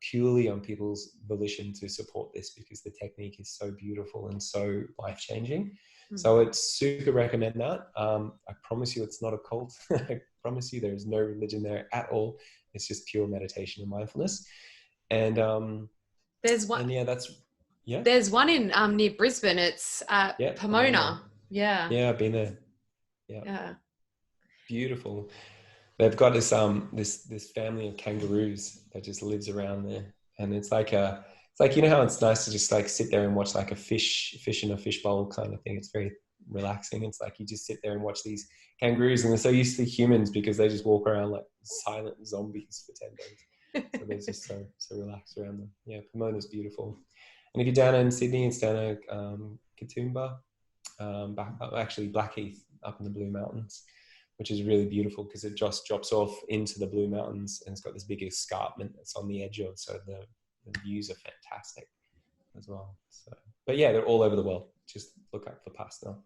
purely on people's volition to support this, because the technique is so beautiful and so life-changing. So I'd super recommend that. I promise you it's not a cult. I promise you there is no religion there at all. It's just pure meditation and mindfulness. And There's one. and yeah, There's one in near Brisbane. It's yeah, Pomona. Yeah. Yeah, I've been there. Yeah. Yeah. Beautiful. They've got this family of kangaroos that just lives around there, and it's like you know how it's nice to just like sit there and watch like a fish in a fishbowl kind of thing. It's very relaxing. It's like you just sit there and watch these kangaroos, and they're so used to humans because they just walk around like silent zombies for 10 days. So they're just so relaxed around them. Yeah, Pomona's beautiful. And if you're down in Sydney, it's down at Katoomba, actually Blackheath up in the Blue Mountains. which is really beautiful because it just drops off into the Blue Mountains, and it's got this big escarpment that's on the edge of, so the views are fantastic as well. So, but yeah, they're all over the world. Just look up for Pasna.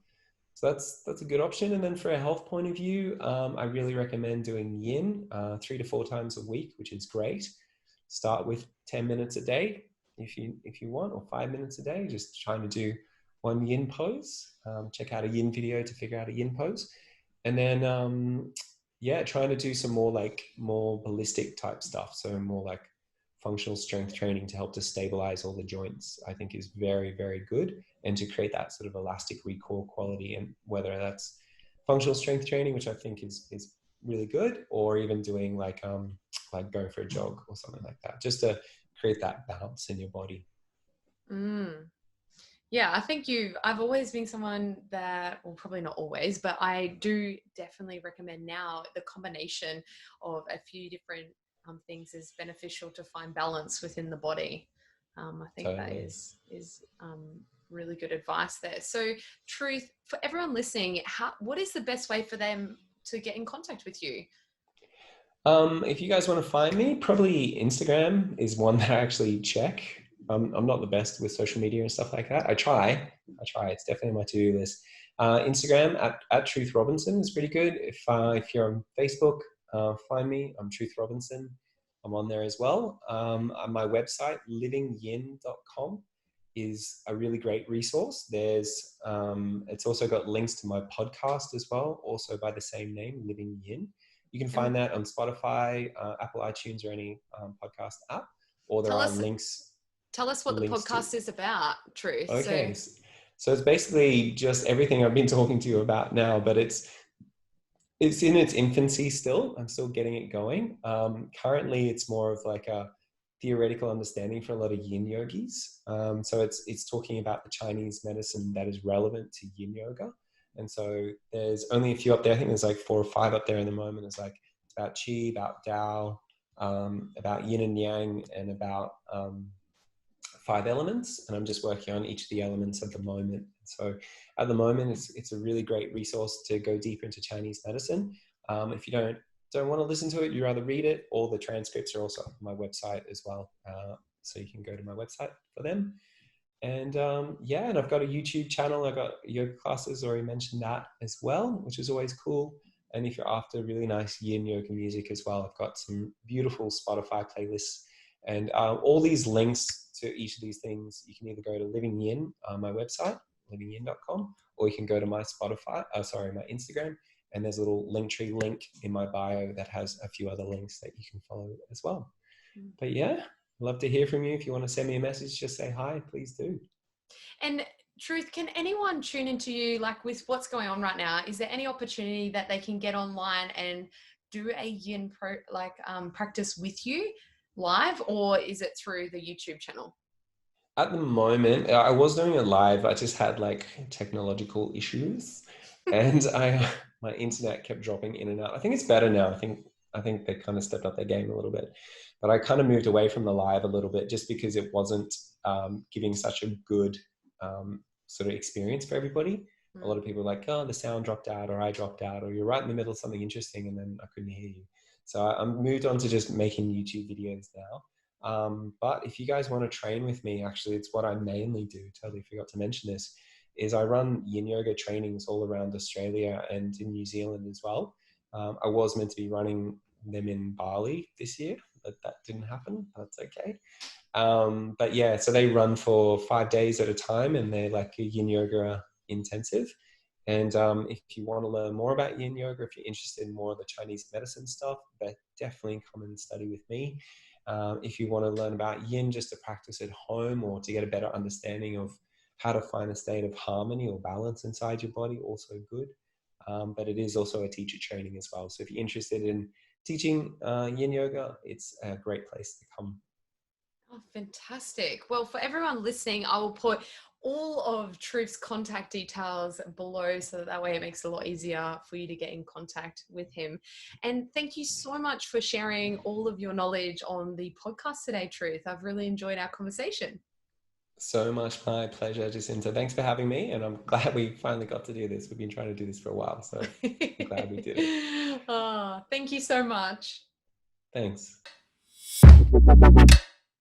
So that's a good option. And then for a health point of view, I really recommend doing Yin 3 to 4 times a week, which is great. Start with 10 minutes a day if you want, or 5 minutes a day, just trying to do one Yin pose. Check out a Yin video to figure out a Yin pose. And then, yeah, trying to do some more ballistic type stuff. So more like functional strength training to help to stabilize all the joints, I think is very, very good. And to create that sort of elastic recall quality, and whether that's functional strength training, which I think is really good, or even doing like going for a jog or something like that, just to create that balance in your body. Yeah, I think I've always been someone that, well, probably not always, but I do definitely recommend now the combination of a few different things is beneficial to find balance within the body. I think Totally. that is really good advice there. So, Truth, for everyone listening, what is the best way for them to get in contact with you? If you guys want to find me, probably Instagram is one that I actually check. I'm not the best with social media and stuff like that. I try. It's definitely on my to-do list. Instagram at Truth Robinson is pretty good. If you're on Facebook, find me. I'm Truth Robinson. I'm on there as well. On my website, livingyin.com, is a really great resource. There's it's also got links to my podcast as well, also by the same name, Living Yin. You can find that on Spotify, Apple iTunes, or any podcast app, or there are links. Tell us what the podcast is about, Truth. Okay. So it's basically just everything I've been talking to you about now, but it's in its infancy still. I'm still getting it going. Currently, it's more of like a theoretical understanding for a lot of Yin yogis. So it's talking about the Chinese medicine that is relevant to Yin Yoga. And so there's only a few up there. I think there's like 4 or 5 up there in the moment. It's about Qi, about Tao, about Yin and Yang, and about 5 elements. And I'm just working on each of the elements at the moment. So at the moment, it's a really great resource to go deeper into Chinese medicine. If you don't want to listen to it, you rather read it, all the transcripts are also on my website as well. So you can go to my website for them. And yeah, and I've got a YouTube channel. I've got yoga classes, already mentioned that as well, which is always cool. And if you're after really nice Yin yoga music as well, I've got some beautiful Spotify playlists. And all these links to each of these things, you can either go to Living Yin, my website, livingyin.com, or you can go to my my Instagram, and there's a little Linktree link in my bio that has a few other links that you can follow as well. But yeah, love to hear from you. If you want to send me a message, just say hi, please do. And Truth, can anyone tune into you, like with what's going on right now? Is there any opportunity that they can get online and do a Yin practice with you live, or is it through the YouTube channel? At the moment, I was doing it live. I just had like technological issues, and my internet kept dropping in and out. I think it's better now. I think they kind of stepped up their game a little bit, but I kind of moved away from the live a little bit just because it wasn't giving such a good sort of experience for everybody. A lot of people were like, oh, the sound dropped out, or I dropped out, or you're right in the middle of something interesting and then I couldn't hear you. So I moved on to just making YouTube videos now. But if you guys want to train with me, actually, it's what I mainly do. Totally forgot to mention this, is I run Yin Yoga trainings all around Australia and in New Zealand as well. I was meant to be running them in Bali this year, but that didn't happen. That's okay. But yeah, so they run for 5 days at a time, and they're like a Yin Yoga intensive. And if you want to learn more about Yin Yoga, if you're interested in more of the Chinese medicine stuff, but definitely come and study with me. If you want to learn about Yin just to practice at home, or to get a better understanding of how to find a state of harmony or balance inside your body, also good. But it is also a teacher training as well. So if you're interested in teaching Yin Yoga, it's a great place to come. Oh, fantastic. Well, for everyone listening, I will put all of Truth's contact details below, so that way it makes it a lot easier for you to get in contact with him. And thank you so much for sharing all of your knowledge on the podcast today, Truth. I've really enjoyed our conversation. So much my pleasure, Jacinta. Thanks for having me, and I'm glad we finally got to do this. We've been trying to do this for a while, so I'm glad we did it. Oh, thank you so much. Thanks.